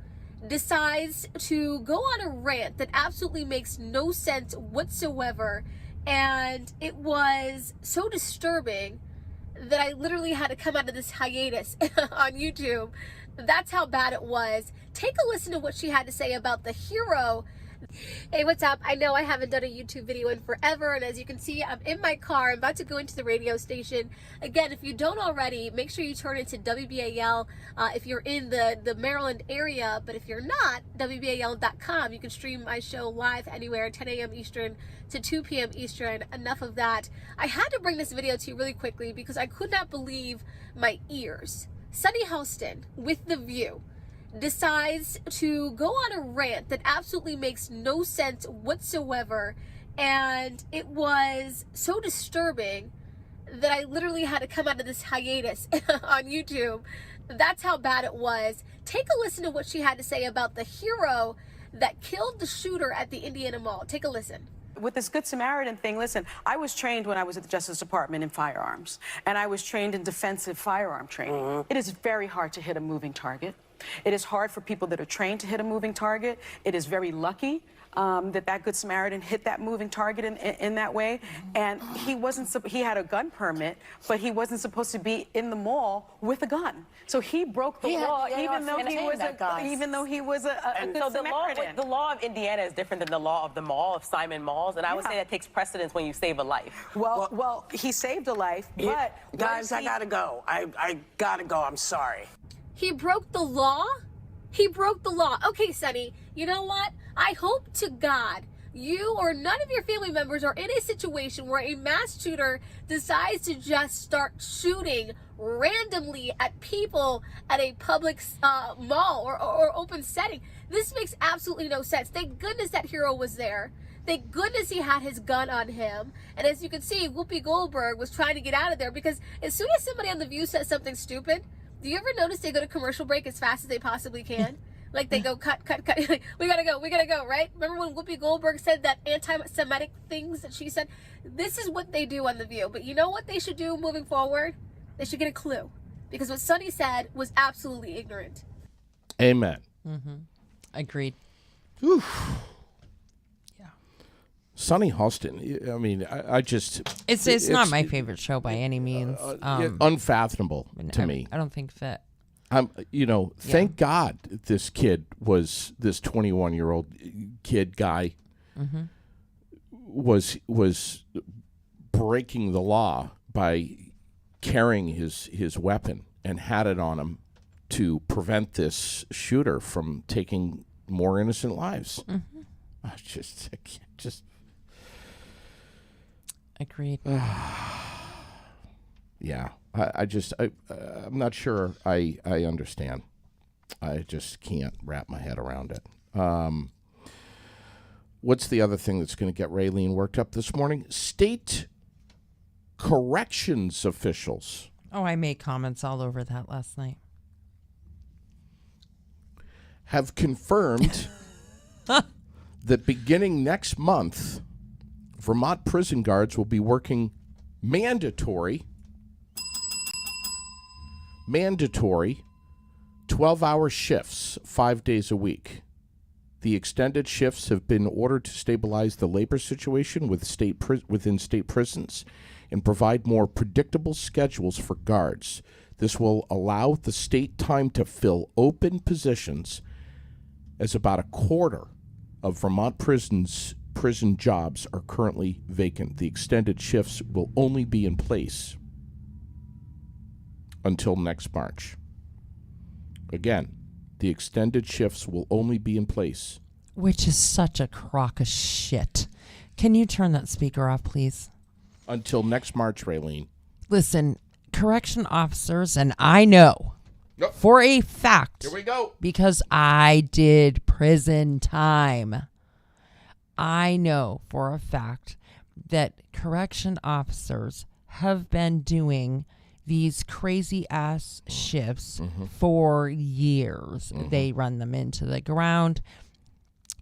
decides to go on a rant that absolutely makes no sense whatsoever, and it was so disturbing that I literally had to come out of this hiatus on YouTube. That's how bad it was. Take a listen to what she had to say about the hero Hey, what's up? I know I haven't done a YouTube video in forever, and as you can see, I'm in my car. I'm about to go into the radio station. Again, if you don't already, make sure you turn into WBAL if you're in the Maryland area, but if you're not, WBAL.com. You can stream my show live anywhere, 10 a.m. Eastern to 2 p.m. Eastern. Enough of that. I had to bring this video to you really quickly because I could not believe my ears. Sunny Houston with The View decides to go on a rant that absolutely makes no sense whatsoever, and it was so disturbing that I literally had to come out of this hiatus on YouTube. That's how bad it was. Take a listen to what she had to say about the hero that killed the shooter at the Indiana Mall. Take a listen. With this Good Samaritan thing, listen, I was trained when I was at the Justice Department in firearms, and I was trained in defensive firearm training. It is very hard to hit a moving target. It is hard for people that are trained to hit a moving target. It is very lucky that Good Samaritan hit that moving target in that way. And he had a gun permit, but he wasn't supposed to be in the mall with a gun. So he broke the law, even though he was a Good Samaritan. The law of Indiana is different than the law of the mall, of Simon Malls, and I would say that takes precedence when you save a life. Well, he saved a life, but guys, I gotta go. I gotta go. I'm sorry. He broke the law? He broke the law. Okay, Sonny, you know what? I hope to God you or none of your family members are in a situation where a mass shooter decides to just start shooting randomly at people at a public mall or open setting. This makes absolutely no sense. Thank goodness that hero was there. Thank goodness he had his gun on him. And as you can see, Whoopi Goldberg was trying to get out of there because as soon as somebody on The View says something stupid, do you ever notice they go to commercial break as fast as they possibly can? Like they go cut. we gotta go, right? Remember when Whoopi Goldberg said that anti-Semitic things that she said? This is what they do on The View. But you know what they should do moving forward? They should get a clue. Because what Sonny said was absolutely ignorant. Amen. Agreed. Oof. Sunny Houston, I mean, I just... It's not my favorite show by any means. Unfathomable to me. I don't think fit. Thank God this kid was, this 21-year-old kid guy was breaking the law by carrying his weapon and had it on him to prevent this shooter from taking more innocent lives. I can't. Agreed. Yeah, I'm not sure I understand. I just can't wrap my head around it. What's the other thing that's going to get Raylene worked up this morning? State corrections officials. Oh, I made comments all over that last night. Have confirmed that beginning next month, Vermont prison guards will be working mandatory 12-hour shifts 5 days a week. The extended shifts have been ordered to stabilize the labor situation within state prisons and provide more predictable schedules for guards. This will allow the state time to fill open positions, as about a quarter of Vermont prison jobs are currently vacant. The extended shifts will only be in place until next March. Again, the extended shifts will only be in place. Which is such a crock of shit. Can you turn that speaker off, please? Until next March, Raylene. Listen, correction officers, and I know for a fact, here we go, because I did prison time. I know for a fact that correction officers have been doing these crazy ass shifts for years. They run them into the ground.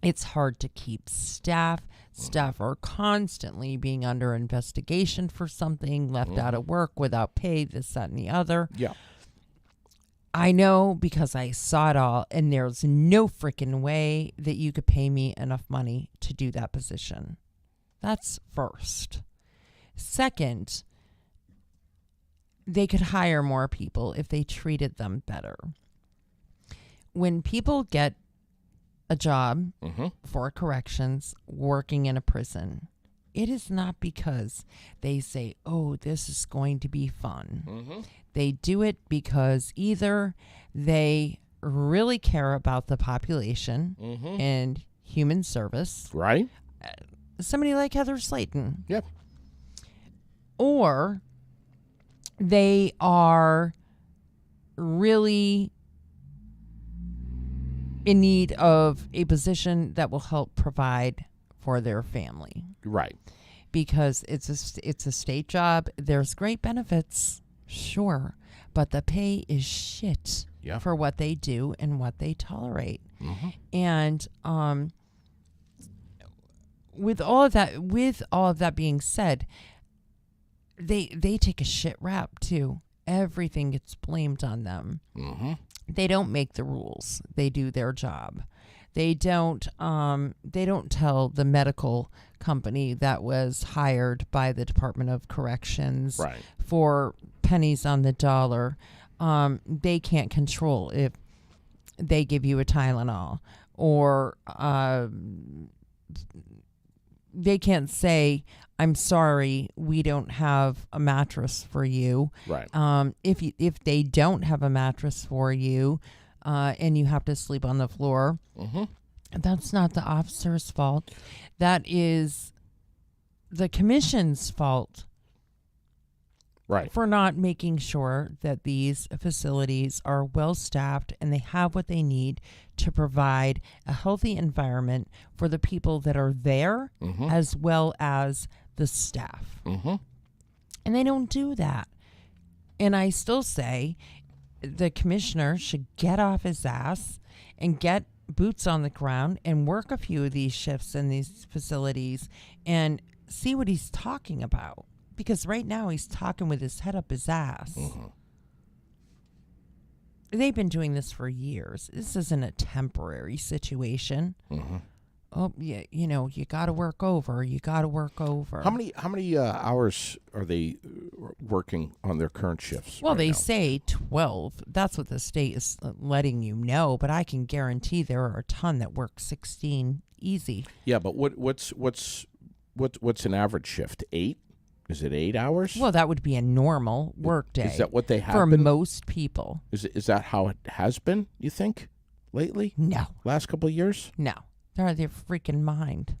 It's hard to keep staff. Staff are constantly being under investigation for something, left out of work without pay, this, that, and the other. Yeah. I know because I saw it all, and there's no freaking way that you could pay me enough money to do that position. That's first. Second, they could hire more people if they treated them better. When people get a job Mm-hmm. for corrections working in a prison, it is not because they say, oh, this is going to be fun. Mm-hmm. They do it because either they really care about the population Mm-hmm. and human service, Right? somebody like Heather Slayton, Yep. or they are really in need of a position that will help provide for their family, Right. because it's a state job. There's great benefits, sure, but the pay is shit Yeah. for what they do and what they tolerate. Mm-hmm. And with all of that being said, they take a shit rap too. Everything gets blamed on them. Mm-hmm. They don't make the rules. They do their job. They don't tell the medical company that was hired by the Department of Corrections Right. for pennies on the dollar. They can't control if they give you a Tylenol, or they can't say, I'm sorry, we don't have a mattress for you. Right. If they don't have a mattress for you, and you have to sleep on the floor, Mm-hmm. that's not the officer's fault. That is the commission's fault Right. for not making sure that these facilities are well staffed and they have what they need to provide a healthy environment for the people that are there, Mm-hmm. as well as the staff. Mm-hmm. And they don't do that. And I still say the commissioner should get off his ass and get boots on the ground and work a few of these shifts in these facilities and see what he's talking about. Because right now he's talking with his head up his ass. Mm-hmm. They've been doing this for years. This isn't a temporary situation. Mm-hmm. Oh, yeah, you got to work over. You got to work over. How many hours are they working on their current shifts? Well, right they now? say 12. That's what the state is letting you know, but I can guarantee there are a ton that work 16 easy. Yeah, but what's an average shift? 8? Is it 8 hours? Well, that would be a normal work day. Is that what they have for been? most people? Is that how it has been, you think, lately? No. Last couple of years? No. They're out of their freaking mind.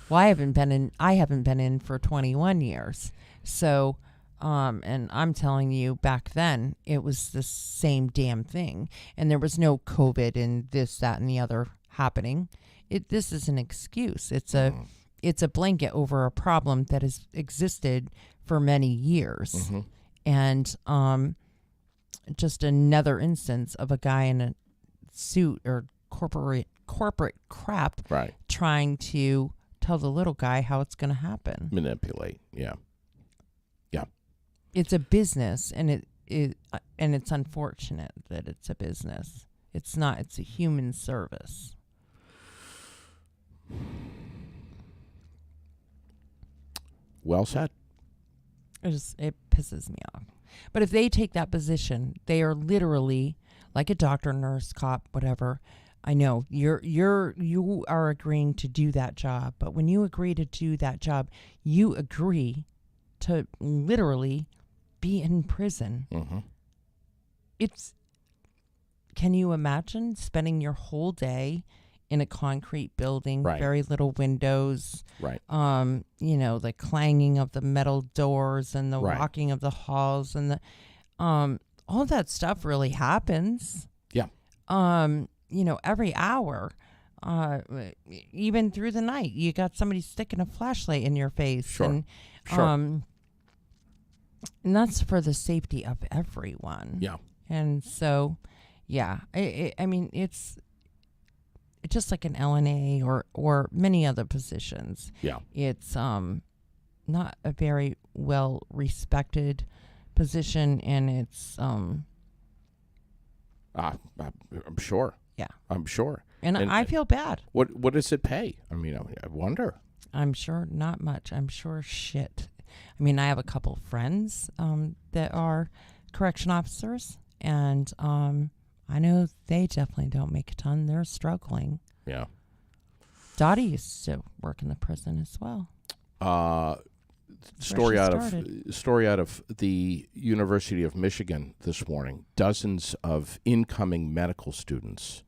Well, I haven't been in for 21 years. So, and I'm telling you, back then, it was the same damn thing. And there was no COVID and this, that, and the other happening. This is an excuse. It's a blanket over a problem that has existed for many years. Mm-hmm. And just another instance of a guy in a suit or corporate crap, Right. trying to tell the little guy how it's going to happen. Manipulate. Yeah. Yeah. It's a business, and it's unfortunate that it's a business. It's not. It's a human service. Well said. It pisses me off. But if they take that position, they are literally like a doctor, nurse, cop, whatever. I know you are agreeing to do that job, but when you agree to do that job, you agree to literally be in prison. Mm-hmm. Can you imagine spending your whole day in a concrete building, Right. very little windows, Right. the clanging of the metal doors and the Right. walking of the halls and the all that stuff really happens. Yeah. Every hour, even through the night, you got somebody sticking a flashlight in your face. Sure. And, Sure. and that's for the safety of everyone. Yeah. And so, yeah, I mean, it's just like an LNA or many other positions. Yeah. It's not a very well respected position, and it's I'm sure. Yeah. I'm sure. and I feel bad. What does it pay? I mean, I wonder. I'm sure not much. I'm sure shit. I mean, I have a couple friends that are correction officers, and I know they definitely don't make a ton. They're struggling. Yeah. Dottie used to work in the prison as well. Story she out started. of the University of Michigan this morning. Dozens of incoming medical students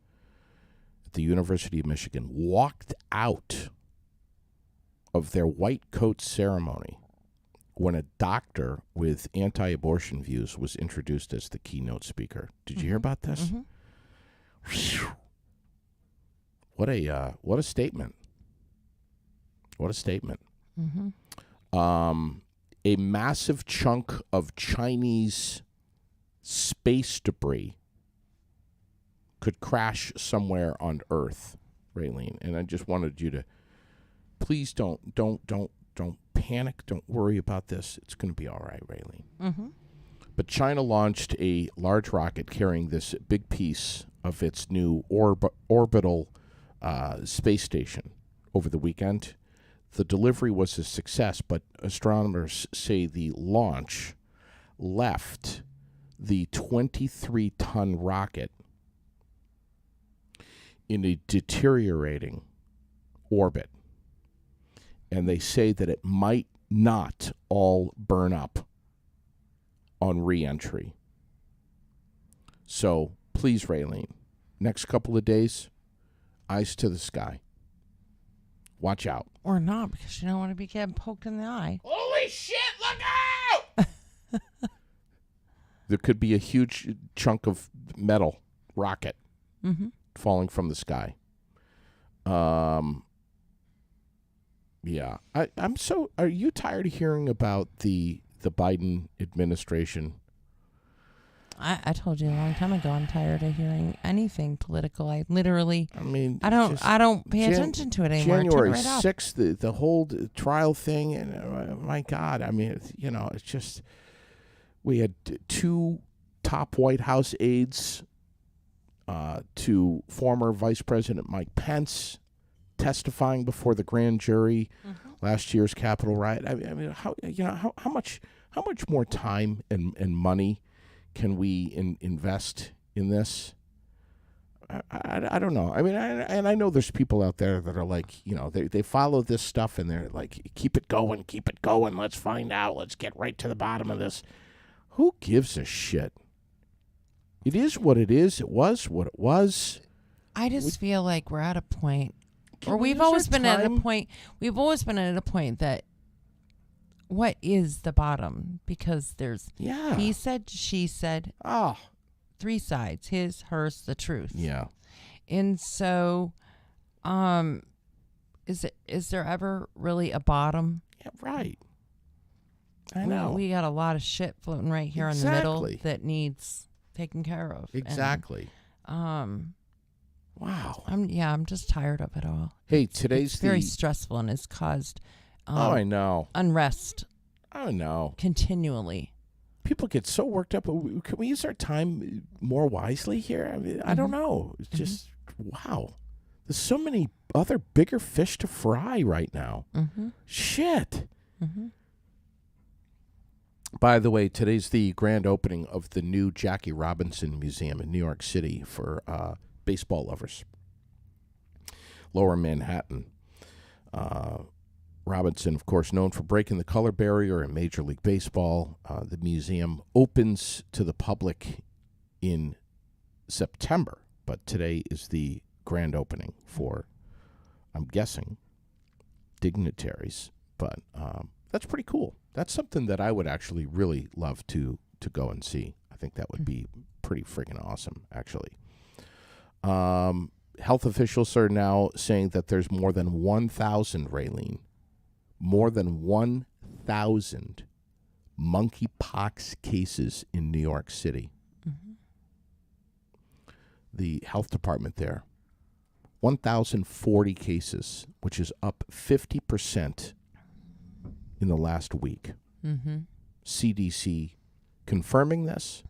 at the University of Michigan walked out of their white coat ceremony when a doctor with anti-abortion views was introduced as the keynote speaker. Did you hear about this? Whew. What a statement! What a statement! A massive chunk of Chinese space debris could crash somewhere on Earth, Raylene. And I just wanted you to please don't panic. Don't worry about this. It's going to be all right, Raylene. But China launched a large rocket carrying this big piece of its new orbital space station over the weekend. The delivery was a success, but astronomers say the launch left the 23-ton rocket in a deteriorating orbit. And they say that it might not all burn up on re-entry. So please, Raylene, next couple of days, eyes to the sky. Watch out. Or not, because you don't want to be getting poked in the eye. Holy shit, look out! There could be a huge chunk of metal rocket falling from the sky. Yeah. I'm so... Are you tired of hearing about the Biden administration? I told you a long time ago I'm tired of hearing anything political. I literally... I mean... I don't pay attention to it anymore. January I took it right 6th, the whole trial thing, and my God, I mean, it's just... We had two top White House aides to former Vice President Mike Pence testifying before the grand jury last year's Capitol riot. I mean, how much more time and money can we invest in this? I don't know. I mean, I know there's people out there that are like, they follow this stuff and they're like, keep it going. Let's find out. Let's get right to the bottom of this. Who gives a shit? It is what it is. It was what it was. I just feel like we're at a point, or we we've use our always been at a time? point. We've always been at a point that what is the bottom? Because there's he said, she said, Oh, 3 sides: his, hers, the truth. yeah. And so, is there ever really a bottom? Yeah, right. I know. We got a lot of shit floating right here in the middle Exactly. that needs taken care of. Exactly. And, Wow. I'm just tired of it all. Hey, today's It's very stressful and has caused I know. unrest I know. continually. People get so worked up. Can we use our time more wisely here? I mean, I don't know. It's just, wow. There's so many other bigger fish to fry right now. Shit. By the way, today's the grand opening of the new Jackie Robinson Museum in New York City for baseball lovers. Lower Manhattan. Robinson, of course, known for breaking the color barrier in Major League Baseball. The museum opens to the public in September, but today is the grand opening for, I'm guessing, dignitaries. But that's pretty cool. That's something that I would actually really love to go and see. I think that would be pretty freaking awesome, actually. Health officials are now saying that there's more than 1,000, Raylene, more than 1,000 monkeypox cases in New York City. The health department there, 1,040 cases, which is up 50% in the last week. CDC confirming this,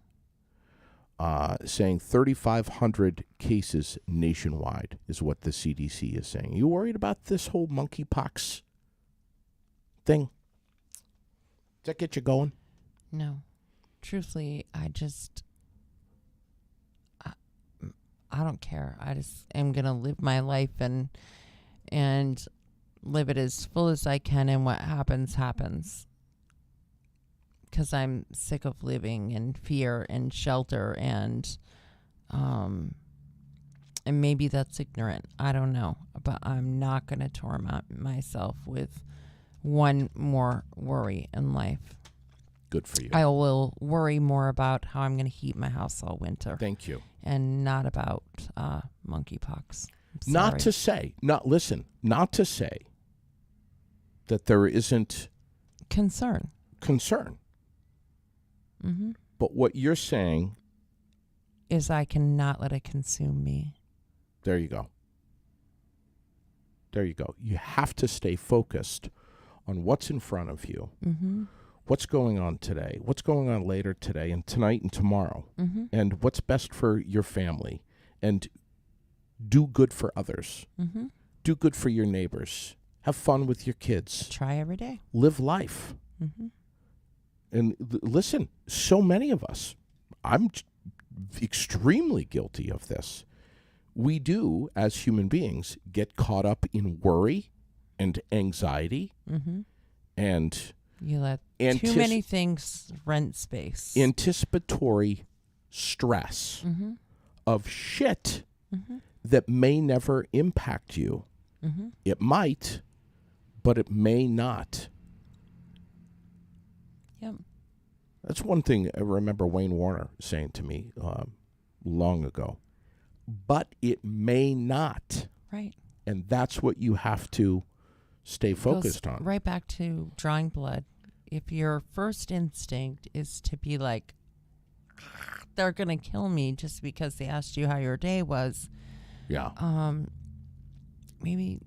saying 3,500 cases nationwide is what the CDC is saying. You worried about this whole monkeypox thing? Does that get you going? No. Truthfully, I don't care. I just am going to live my life and live it as full as I can, and what happens, happens. Because I'm sick of living in fear and shelter, and maybe that's ignorant. I don't know. But I'm not going to torment myself with one more worry in life. Good for you. I will worry more about how I'm going to heat my house all winter. Thank you. And not about monkeypox. Not to say that there isn't concern. Mm-hmm. But what you're saying is I cannot let it consume me. There you go. There you go. You have to stay focused on what's in front of you. Mm-hmm. What's going on today, what's going on later today and tonight and tomorrow, and what's best for your family, and do good for others. Mm-hmm. Do good for your neighbors. Have fun with your kids. Try every day. Live life. Mm-hmm. And listen, so many of us, I'm extremely guilty of this. We do, as human beings, get caught up in worry and anxiety and... You let too many things rent space. Anticipatory stress of shit that may never impact you. It might, but it may not. Yep. That's one thing I remember Wayne Warner saying to me long ago. But it may not. Right. And that's what you have to stay focused on. Right back to drawing blood. If your first instinct is to be like, they're going to kill me just because they asked you how your day was. Yeah. Maybe,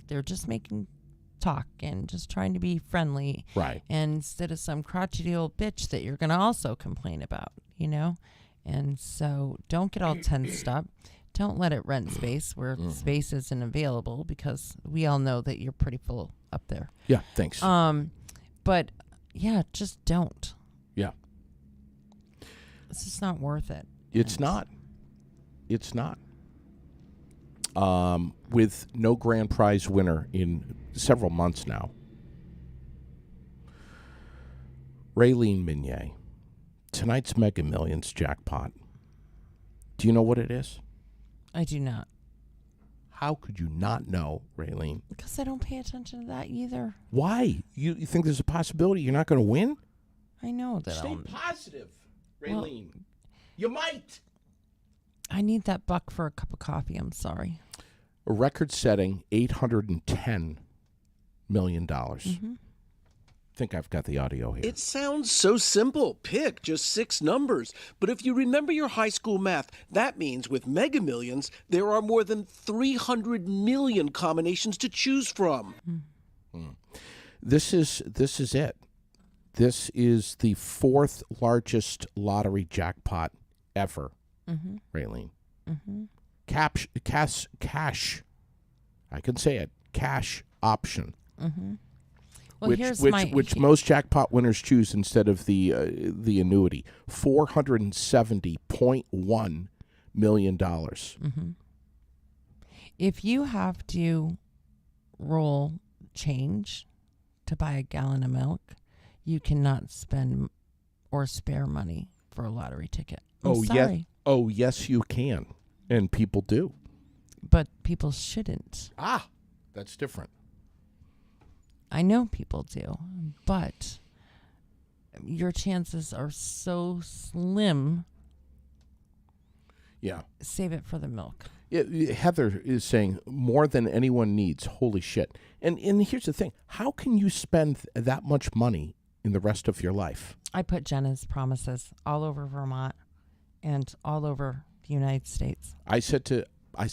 they're just making talk and just trying to be friendly. Right. And instead of some crotchety old bitch that you're going to also complain about, And so don't get all tensed up. Don't let it rent space where space isn't available, because we all know that you're pretty full up there. Yeah, thanks. But yeah, just don't. Yeah. It's just not worth it. It's not. It's not. With no grand prize winner in several months now. Raylene Minier, tonight's Mega Millions jackpot. Do you know what it is? I do not. How could you not know, Raylene? Because I don't pay attention to that either. Why? You think there's a possibility you're not going to win? I know that. Stay positive, Raylene. You might. I need that buck for a cup of coffee. I'm sorry. A record-setting $810 million. I think I've got the audio here. It sounds so simple. Pick just 6 numbers. But if you remember your high school math, that means with Mega Millions, there are more than 300 million combinations to choose from. This is it. This is the 4th largest lottery jackpot ever, Raylene. Cash. I can say it. Cash option. Well, which most jackpot winners choose instead of the annuity. $470.1 million. If you have to roll change to buy a gallon of milk, you cannot spend or spare money for a lottery ticket. I'm sorry. Yes. Oh, yes, you can, and people do. But people shouldn't. That's different. I know people do, but your chances are so slim. Yeah. Save it for the milk. Heather is saying more than anyone needs. Holy shit. And here's the thing. How can you spend that much money in the rest of your life? I put Jenna's promises all over Vermont and all over the United States. That's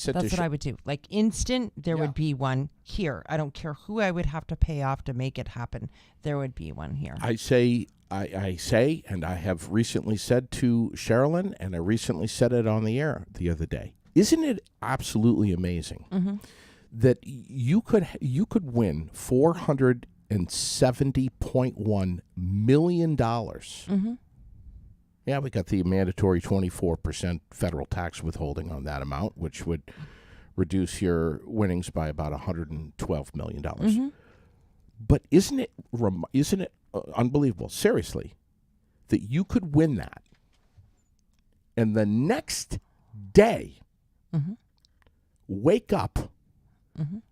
what I would do. Like instant, there would be one here. I don't care who I would have to pay off to make it happen. There would be one here. I say, and I have recently said to Sherilyn, and I recently said it on the air the other day. Isn't it absolutely amazing that you could win $470.1 million Yeah, we got the mandatory 24% federal tax withholding on that amount, which would reduce your winnings by about $112 million. Mm-hmm. But isn't it unbelievable, seriously, that you could win that, and the next day wake up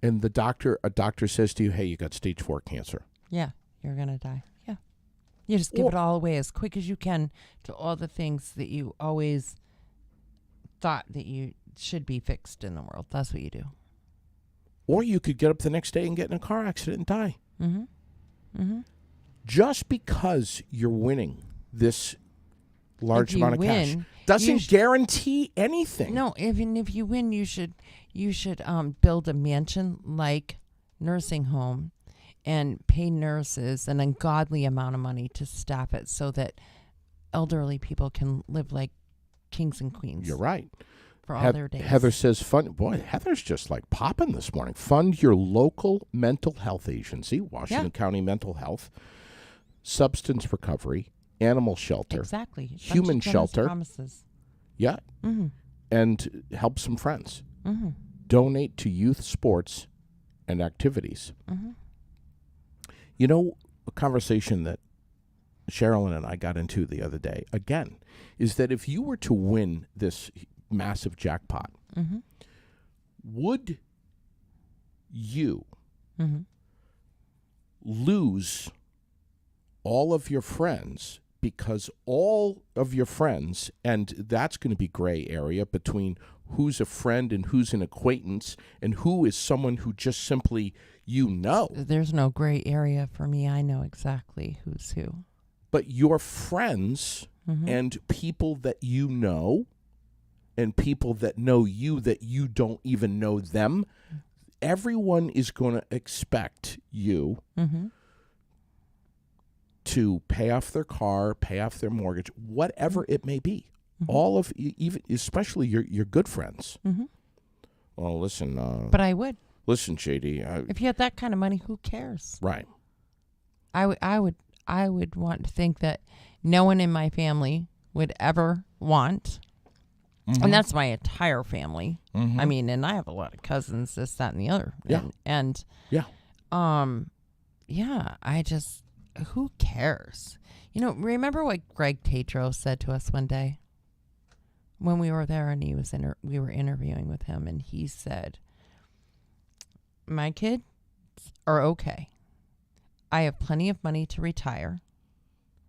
and a doctor says to you, hey, you got stage 4 cancer. Yeah, you're going to die. Yeah. You just give it all away as quick as you can to all the things that you always thought that you should be fixed in the world. That's what you do. Or you could get up the next day and get in a car accident and die. Mm-hmm. Mm-hmm. Just because you're winning this large amount of cash win, doesn't guarantee anything. No, even if you win, you should build a mansion like nursing home and pay nurses an ungodly amount of money to staff it so that elderly people can live like kings and queens. You're right. For all their days. Heather says, Heather's just like popping this morning. Fund your local mental health agency, Washington County Mental Health, substance recovery, animal shelter. Exactly. Human shelter. Promises. Yeah. Mm-hmm. And help some friends. Mm-hmm. Donate to youth sports and activities. Mm-hmm. You know, a conversation that Sherilyn and I got into the other day, again, is that if you were to win this massive jackpot, would you lose all of your friends because all of your friends, and that's going to be gray area between who's a friend and who's an acquaintance and who is someone who just simply you know. There's no gray area for me. I know exactly who's who. But your friends and people that you know and people that know you that you don't even know them, everyone is going to expect you to pay off their car, pay off their mortgage, whatever it may be. All of, even especially your good friends. Well, listen. But I would. Listen, JD. If you had that kind of money, who cares? Right. I would want to think that no one in my family would ever want. And that's my entire family. I mean, and I have a lot of cousins, this, that, and the other. Yeah. And I just, who cares? You know, remember what Greg Tatro said to us one day when we were there and he was we were interviewing with him, and he said, my kids are okay. I have plenty of money to retire.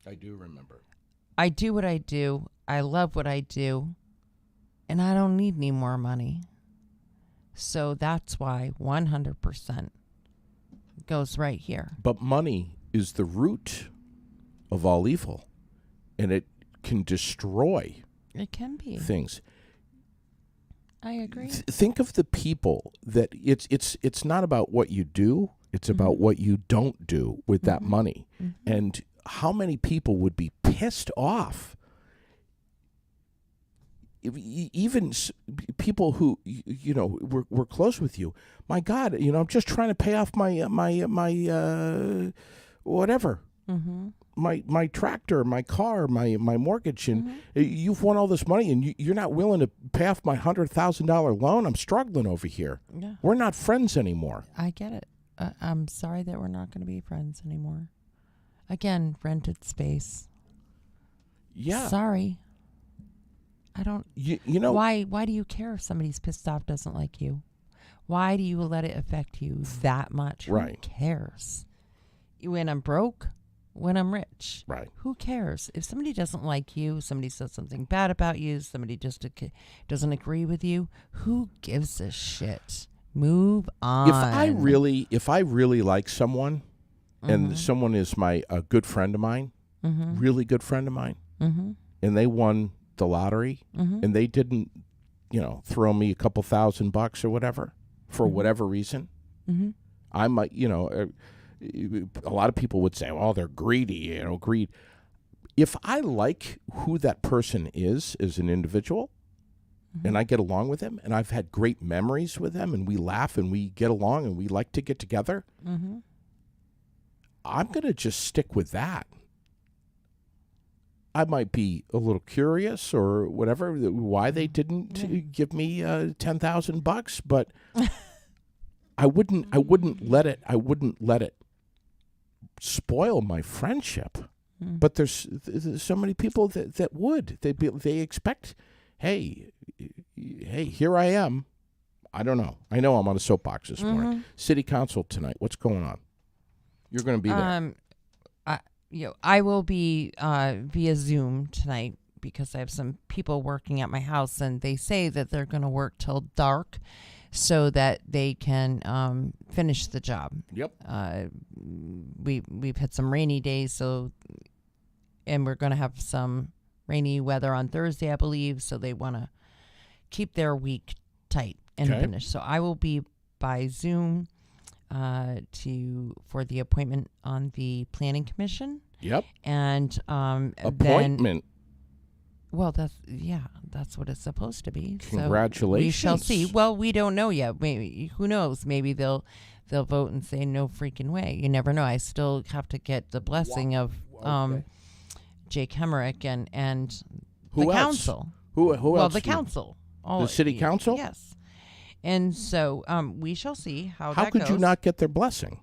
I do remember. I do what I do. I love what I do. And I don't need any more money. So that's why 100% goes right here. But money is the root of all evil. And it can destroy It can be. things. I agree. Think of the people that it's not about what you do. It's about what you don't do with that money. And how many people would be pissed off? Even people who, you know, were close with you. My God, you know, I'm just trying to pay off my whatever. My tractor, my car, my mortgage, and you've won all this money, and you're not willing to pay off my $100,000 loan. I'm struggling over here. Yeah. We're not friends anymore. I get it. I'm sorry that we're not going to be friends anymore. Again, rented space. Yeah. Sorry. I don't. You know why do you care if somebody's pissed off, doesn't like you? Why do you let it affect you that much? Right. Who cares? When I'm broke, when I'm rich. Right. Who cares? If somebody doesn't like you, somebody says something bad about you, somebody just doesn't agree with you, who gives a shit? Move on. If I really like someone, and someone is a good friend of mine, really good friend of mine, and they won the lottery, and they didn't, you know, throw me a couple $1,000 or whatever for whatever reason, I might, you know, a lot of people would say, "Oh, they're greedy," you know, greed. If I like who that person is as an individual, and I get along with him, and I've had great memories with them, and we laugh and we get along and we like to get together, I'm going to just stick with that. I might be a little curious or whatever why they didn't give me $10,000, but I wouldn't let it spoil my friendship. But there's so many people that would. They expect, hey, here I am. I don't know. I know I'm on a soapbox this morning. City Council tonight. What's going on? You're going to be there. I will be via Zoom tonight because I have some people working at my house, and they say that they're going to work till dark so that they can finish the job. Yep. We've had some rainy days, and we're going to have some rainy weather on Thursday, I believe. So they want to keep their week tight and finish. So I will be by Zoom for the appointment on the Planning Commission. Yep. And appointment. That's what it's supposed to be. Congratulations. So we shall see. Well, we don't know yet. Maybe, who knows? Maybe they'll vote and say no freaking way. You never know. I still have to get the blessing of Jake Hemmerich and who the else? Council. Who well, else? The council. The City Council? Yes. And so we shall see how that goes. How could you not get their blessing?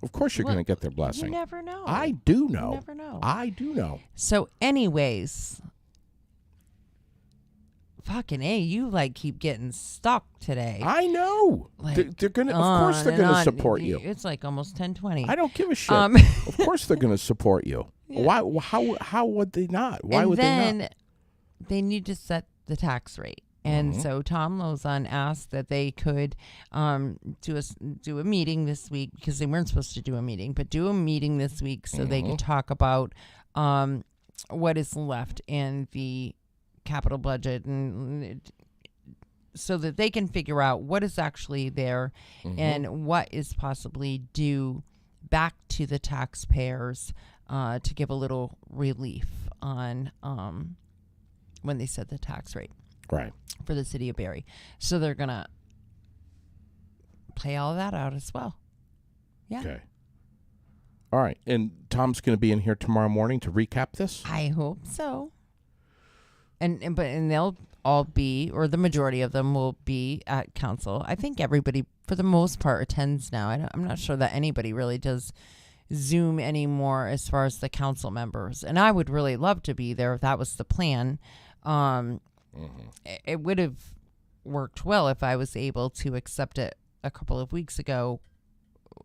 Of course you're going to get their blessing. You never know. I do know. You never know. I do know. So anyways, fucking A, you keep getting stuck today. I know. They're going to, of course they're going to support you. It's like almost 10:20. I don't give a shit. Of course they're going to support you. Yeah. Why? How would they not? Why would they not? And then they need to set the tax rate. And so Tom Lozon asked that they could do a meeting this week, because they weren't supposed to do a meeting, but do a meeting this week so they could talk about what is left in the capital budget, and so that they can figure out what is actually there and what is possibly due back to the taxpayers to give a little relief on when they set the tax rate. Right. For the city of Barrie. So they're going to play all of that out as well. Yeah. Okay. All right. And Tom's going to be in here tomorrow morning to recap this? I hope so. And they'll all be, or the majority of them will be at council. I think everybody, for the most part, attends now. I'm not sure that anybody really does Zoom anymore as far as the council members. And I would really love to be there if that was the plan. It would have worked well if I was able to accept it a couple of weeks ago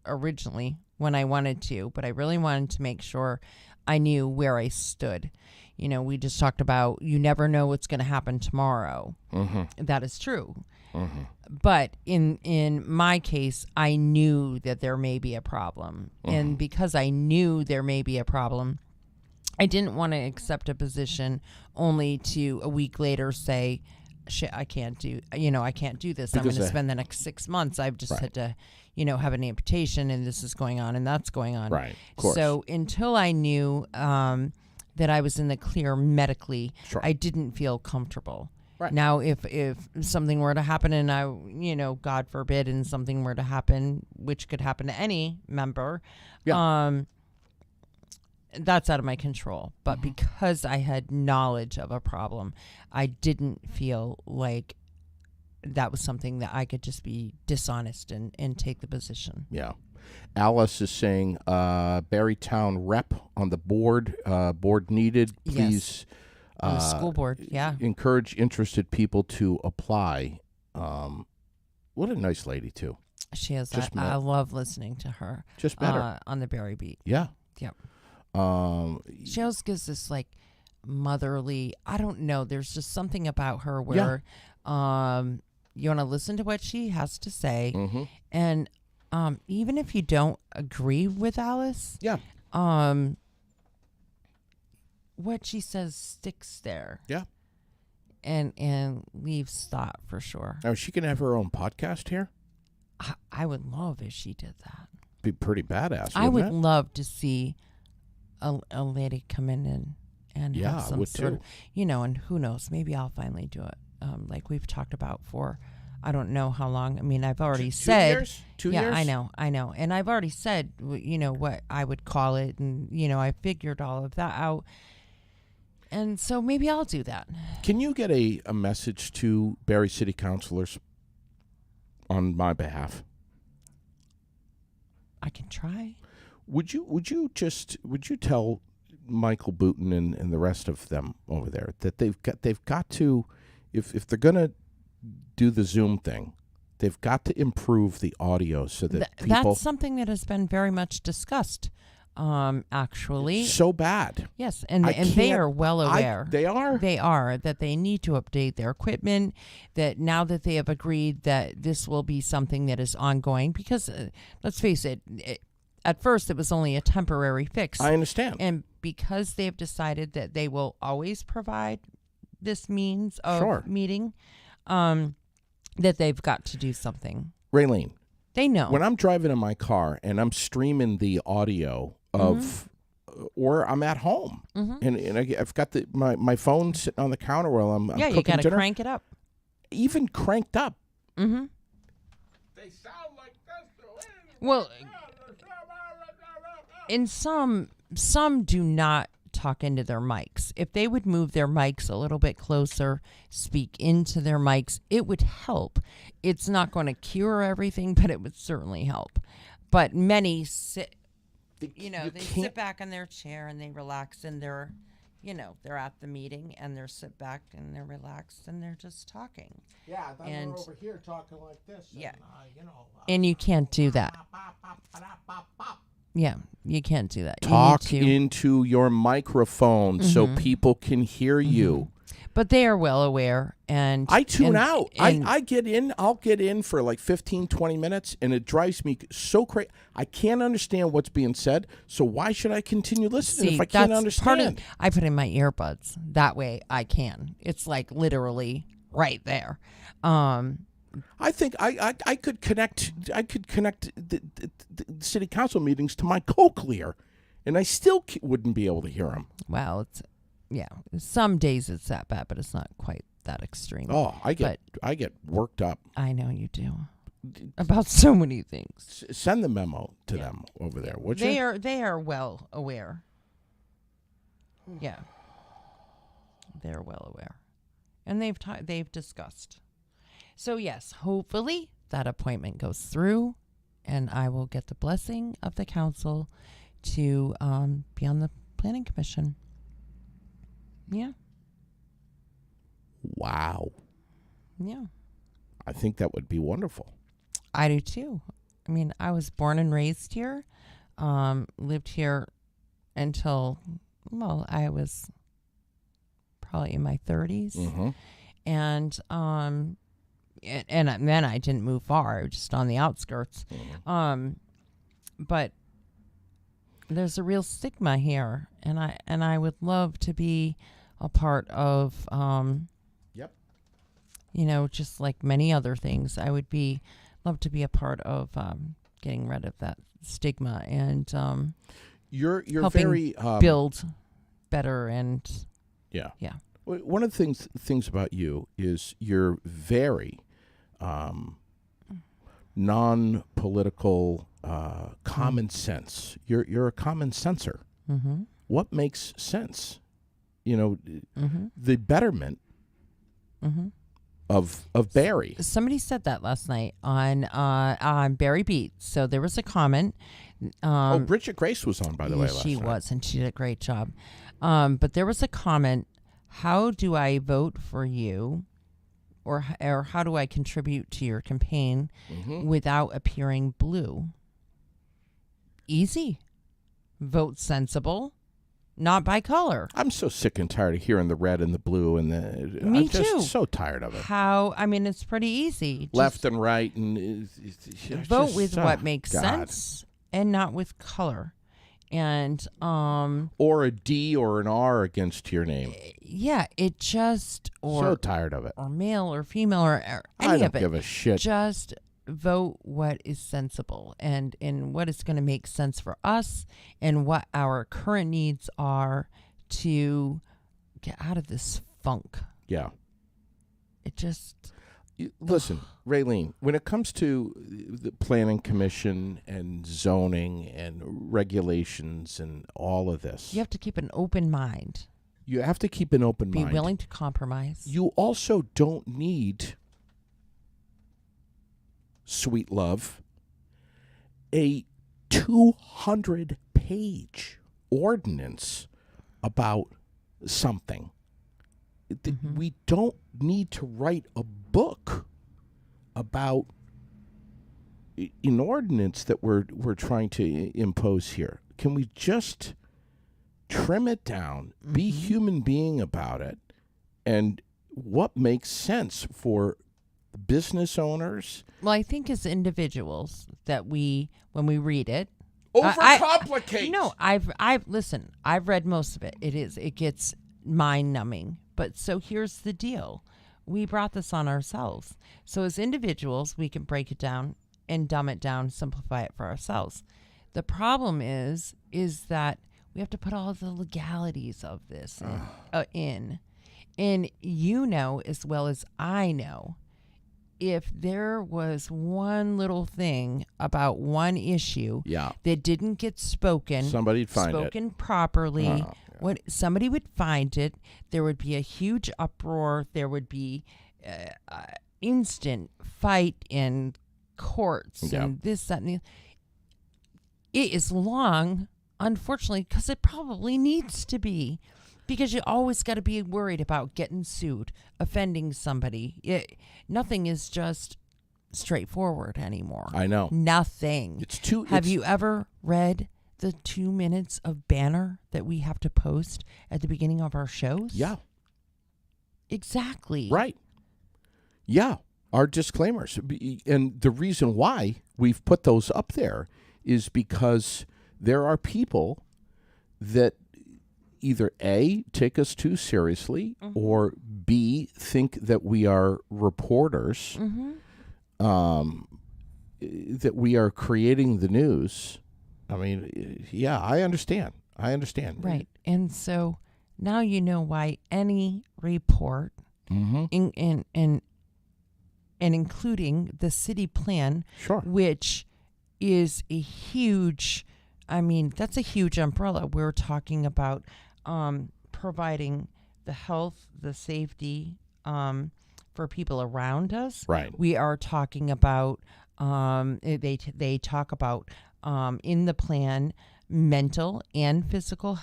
originally when I wanted to, but I really wanted to make sure I knew where I stood. You know, we just talked about you never know what's going to happen tomorrow. That is true. But in my case, I knew that there may be a problem. And because I knew there may be a problem, I didn't want to accept a position only to a week later say, shit, I can't do this. I'm going to spend the next 6 months. I've just had to, have an amputation, and this is going on and that's going on. Right. Of course. So until I knew that I was in the clear medically, I didn't feel comfortable. Right. Now, if something were to happen and I, God forbid, and something were to happen, which could happen to any member, that's out of my control. But because I had knowledge of a problem, I didn't feel like that was something that I could just be dishonest and take the position. Yeah. Alice is saying Barrytown rep on the board, board needed. Please. Yes. On the school board, encourage interested people to apply. What a nice lady, too. She is. I love listening to her. Just met her. On the Barrie Beat. Yeah. Yep. She always gives this motherly, I don't know, there's just something about her where you want to listen to what she has to say. And even if you don't agree with Alice, what she says sticks there. Yeah. And leaves thought for sure. Now, is she going to have her own podcast here? I would love if she did that. Be pretty badass. I would love to see a lady come in and have some sort of, and who knows, maybe I'll finally do it. Like we've talked about for, I don't know how long. I mean, I've already said 2 years. 2 yeah, years? I know. And I've already said, what I would call it. And, I figured all of that out. And so maybe I'll do that. Can you get a message to Barrie City councilors on my behalf? I can try. Would you tell Michael Booton and the rest of them over there that they've got to, if they're gonna do the Zoom thing, they've got to improve the audio so that people. That's something that has been very much discussed. Actually, So bad. yes, and they are well aware. They are that they need to update their equipment. That now that they have agreed that this will be something that is ongoing, because let's face it, at first it was only a temporary fix. I understand. And because they've decided that they will always provide this means of meeting, that they've got to do something. Raylene, They know. when I'm driving in my car and I'm streaming the audio of, or I'm at home and I've got my phone sitting on the counter while I'm yeah, cooking you got to dinner, crank it up. even cranked up. Mm-hmm. They sound like this. Well, in some do not talk into their mics. If they would move their mics a little bit closer, speak into their mics, it would help. It's not going to cure everything, but it would certainly help. But many sit, they sit back in their chair and they relax, and they're at the meeting and they're sit back and they're relaxed and they're just talking. Yeah, and we're over here talking like this. Yeah, and you can't do that. Yeah, you can't do that. Talk into your microphone so people can hear you. But they are well aware, and I tune out. I get in. I'll get in for like 15, 20 minutes, and it drives me so crazy. I can't understand what's being said, so why should I continue listening if I can't understand? I put in my earbuds. That way I can. It's like literally right there. I think I could connect. I could connect the city council meetings to my cochlear, and I still wouldn't be able to hear them. Well, some days it's that bad, but it's not quite that extreme. Oh, I get worked up. I know you do about so many things. Send the memo to them over there, would you? They are well aware. Yeah, they're well aware, and they've discussed. So yes, hopefully that appointment goes through, and I will get the blessing of the council to be on the planning commission. Yeah. Wow. Yeah. I think that would be wonderful. I do too. I mean, I was born and raised here, lived here until, I was probably in my 30s. Mm-hmm. And then I didn't move far, just on the outskirts. Mm-hmm. But there's a real stigma here, and I would love to be a part of, Yep. Just like many other things, I would love to be a part of getting rid of that stigma and You're helping very build better and yeah. Yeah. One of the things about you is you're very non-political, common sense. You're a common sensor. Mm-hmm. What makes sense? The betterment of Barrie. Somebody said that last night on Barrie Beat. So there was a comment. Bridget Grace was on, by the way, last she night. was, and she did a great job. But there was a comment. How do I vote for you, or how do I contribute to your campaign without appearing blue? Easy. Vote sensible, not by color. I'm so sick and tired of hearing the red and the blue and the. Me I'm just too. so tired of it. It's pretty easy. Left and right, and vote with what makes sense and not with color. And or a D or an R against your name. Yeah, it just so tired of it. Or male or female or any I don't of it. give a shit. Just vote what is sensible and what is going to make sense for us and what our current needs are to get out of this funk. Yeah. It just listen, Raylene, when it comes to the planning commission and zoning and regulations and all of this, you have to keep an open mind. You have to keep an open Be mind. willing to compromise. You also don't need, sweet love, a 200-page ordinance about something. We don't need to write a book about an ordinance that we're trying to impose here. Can we just trim it down, be human being about it, and what makes sense for business owners? Well, I think as individuals that when we read it, Overcomplicate. No, I've listen. I've read most of it. It gets mind numbing. But so here's the deal: we brought this on ourselves. So as individuals, we can break it down and dumb it down, simplify it for ourselves. The problem is that we have to put all the legalities of this in. And you know as well as I know, if there was one little thing about one issue that didn't get somebody'd find spoken properly, Oh, when somebody would find it, there would be a huge uproar. There would be instant fight in courts and this, that, and the. It is long, unfortunately, because it probably needs to be. Because you always got to be worried about getting sued, offending somebody. Nothing is just straightforward anymore. I know. Nothing. Have you ever read the 2 minutes of banner that we have to post at the beginning of our shows? Yeah. Exactly. Right. Yeah. Our disclaimers. And the reason why we've put those up there is because there are people that either A, take us too seriously, or B, think that we are reporters, that we are creating the news. I mean, yeah, I understand. Right. And so now you know why any report, and including the city plan, which is a huge, that's a huge umbrella. We're talking about providing the health, the safety for people around us. Right. We are talking about, they talk about in the plan mental and physical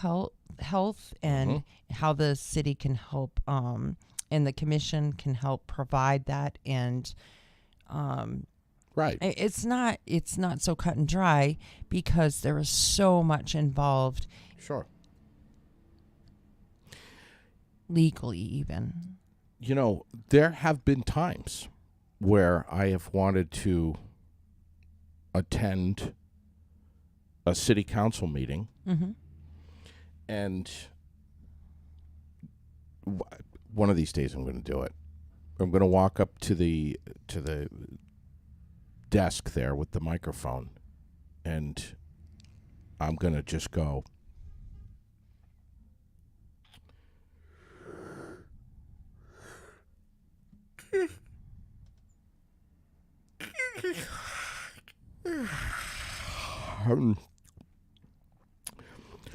health and how the city can help and the commission can help provide that. And right. It's not so cut and dry because there is so much involved. Sure. Legally, even. You know, there have been times where I have wanted to attend a city council meeting, and one of these days I'm going to do it. I'm going to walk up to the desk there with the microphone, and I'm going to just go,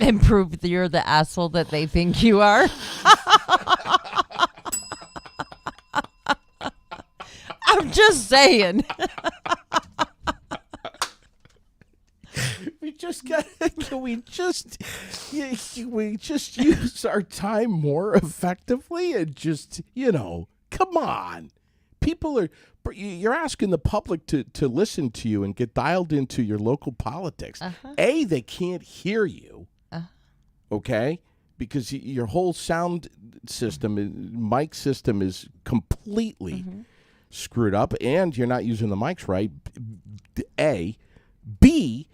and prove that you're the asshole that they think you are. I'm just saying. Can we just use our time more effectively and just, come on. You're asking the public to listen to you and get dialed into your local politics. A, they can't hear you, okay? Because your whole sound system, mic system is completely screwed up, and you're not using the mics right, A. B,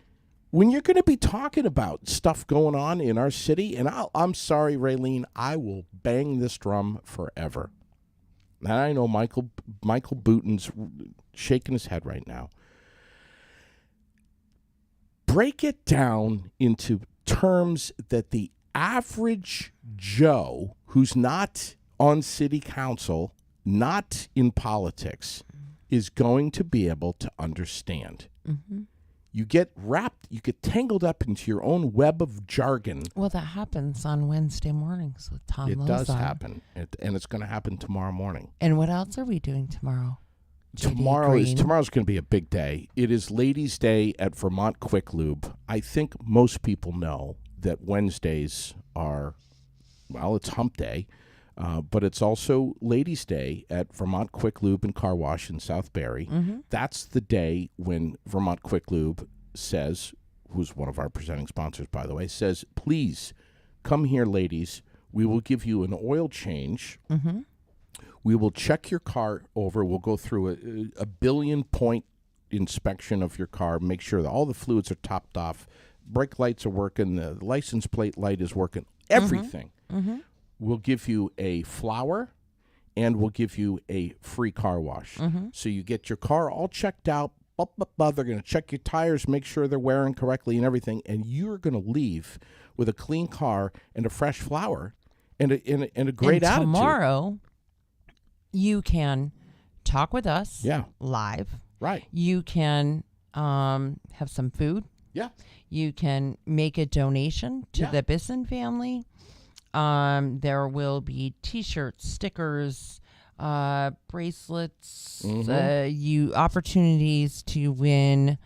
when you're going to be talking about stuff going on in our city, and I'm sorry, Raylene, I will bang this drum forever. And I know Michael Booten's shaking his head right now. Break it down into terms that the average Joe who's not on city council, not in politics, is going to be able to understand. You get tangled up into your own web of jargon. Well, that happens on Wednesday mornings with Tom It Lozon. does happen, and it's going to happen tomorrow morning. And what else are we doing tomorrow? Tomorrow's going to be a big day. It is Ladies' Day at Vermont Quick Lube. I think most people know that Wednesdays are, well, it's hump day, but it's also Ladies' Day at Vermont Quick Lube and Car Wash in South Barry. Mm-hmm. That's the day when Vermont Quick Lube says, who's one of our presenting sponsors, by the way, says, please come here, ladies. We will give you an oil change. Mm-hmm. We will check your car over. We'll go through a billion-point inspection of your car, make sure that all the fluids are topped off, brake lights are working, the license plate light is working, everything. Mm-hmm. We'll give you a flower, and we'll give you a free car wash. Mm-hmm. So you get your car all checked out. They're going to check your tires, make sure they're wearing correctly and everything, and you're going to leave with a clean car and a fresh flower and a great attitude. Tomorrow, you can talk with us live. Right. You can have some food. Yeah. You can make a donation to the Bisson family. There will be T-shirts, stickers, bracelets, opportunities to win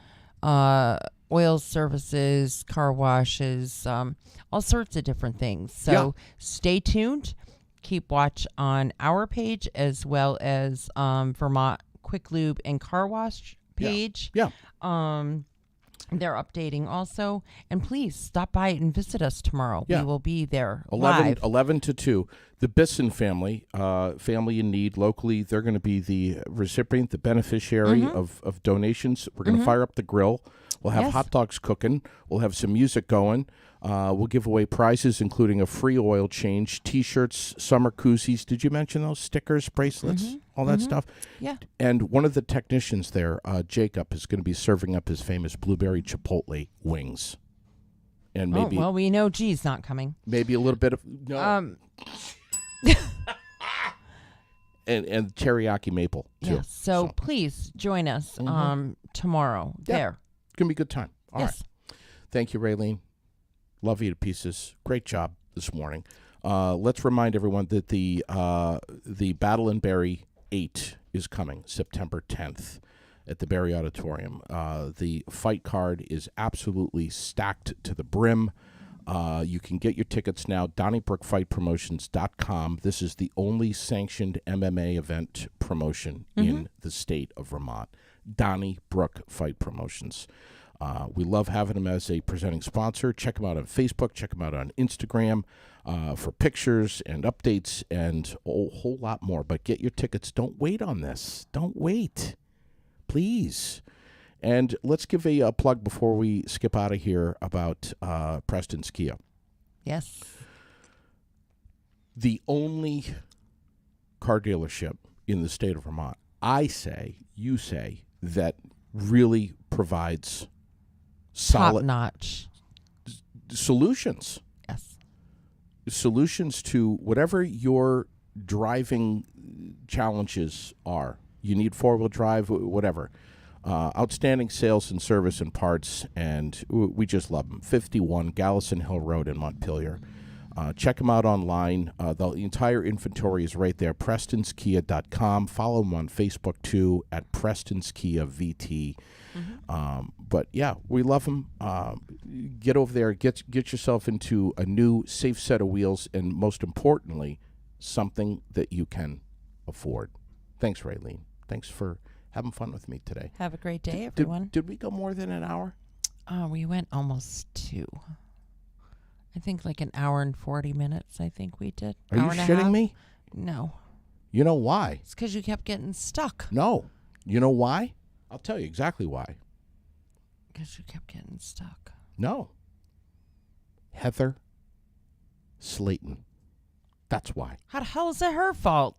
oil services, car washes, all sorts of different things. So stay tuned. Keep watch on our page as well as Vermont Quick Lube and Car Wash page. Yeah. They're updating also. And please stop by and visit us tomorrow. Yeah. We will be there 11 to 2. The Bisson family, family in need locally, they're going to be the recipient, the beneficiary of donations. We're going to fire up the grill. We'll have hot dogs cooking. We'll have some music going. We'll give away prizes, including a free oil change, T-shirts, summer koozies. Did you mention those? Stickers, bracelets, all that stuff? Yeah. And one of the technicians there, Jacob, is going to be serving up his famous blueberry chipotle wings. And maybe, well, we know G's not coming. Maybe a little bit of no. and teriyaki maple too. Yes. So please join us tomorrow. Yeah. There. It's gonna be a good time. All right. Yes. Thank you, Raylene. Love you to pieces. Great job this morning. Let's remind everyone that the Battle in Barrie 8 is coming September 10th at the Barrie Auditorium. The fight card is absolutely stacked to the brim. You can get your tickets now, DonnyBrookFightPromotions.com. This is the only sanctioned MMA event promotion in the state of Vermont. Donnybrook Fight Promotions. We love having him as a presenting sponsor. Check him out on Facebook. Check him out on Instagram for pictures and updates and a whole lot more. But get your tickets. Don't wait on this. Don't wait. Please. And let's give a plug before we skip out of here about Preston's Kia. Yes. The only car dealership in the state of Vermont, I say, you say, that really provides solid top-notch solutions. Yes. Solutions to whatever your driving challenges are. You need four-wheel drive, whatever. Outstanding sales and service and parts, and we just love them. 51 Gallison Hill Road in Montpelier. Check them out online. The entire inventory is right there, prestonskia.com. Follow them on Facebook, too, at PrestonsKiaVT. But, yeah, we love them. Get over there. Get yourself into a new, safe set of wheels, and most importantly, something that you can afford. Thanks, Raylene. Thanks for having fun with me today. Have a great day, everyone. Did we go more than an hour? We went almost 2. I think like an hour and 40 minutes, I think we did. Are you shitting me? No. You know why? It's because you kept getting stuck. No. You know why? I'll tell you exactly why. Because you kept getting stuck. No. Heather Slayton. That's why. How the hell is that her fault?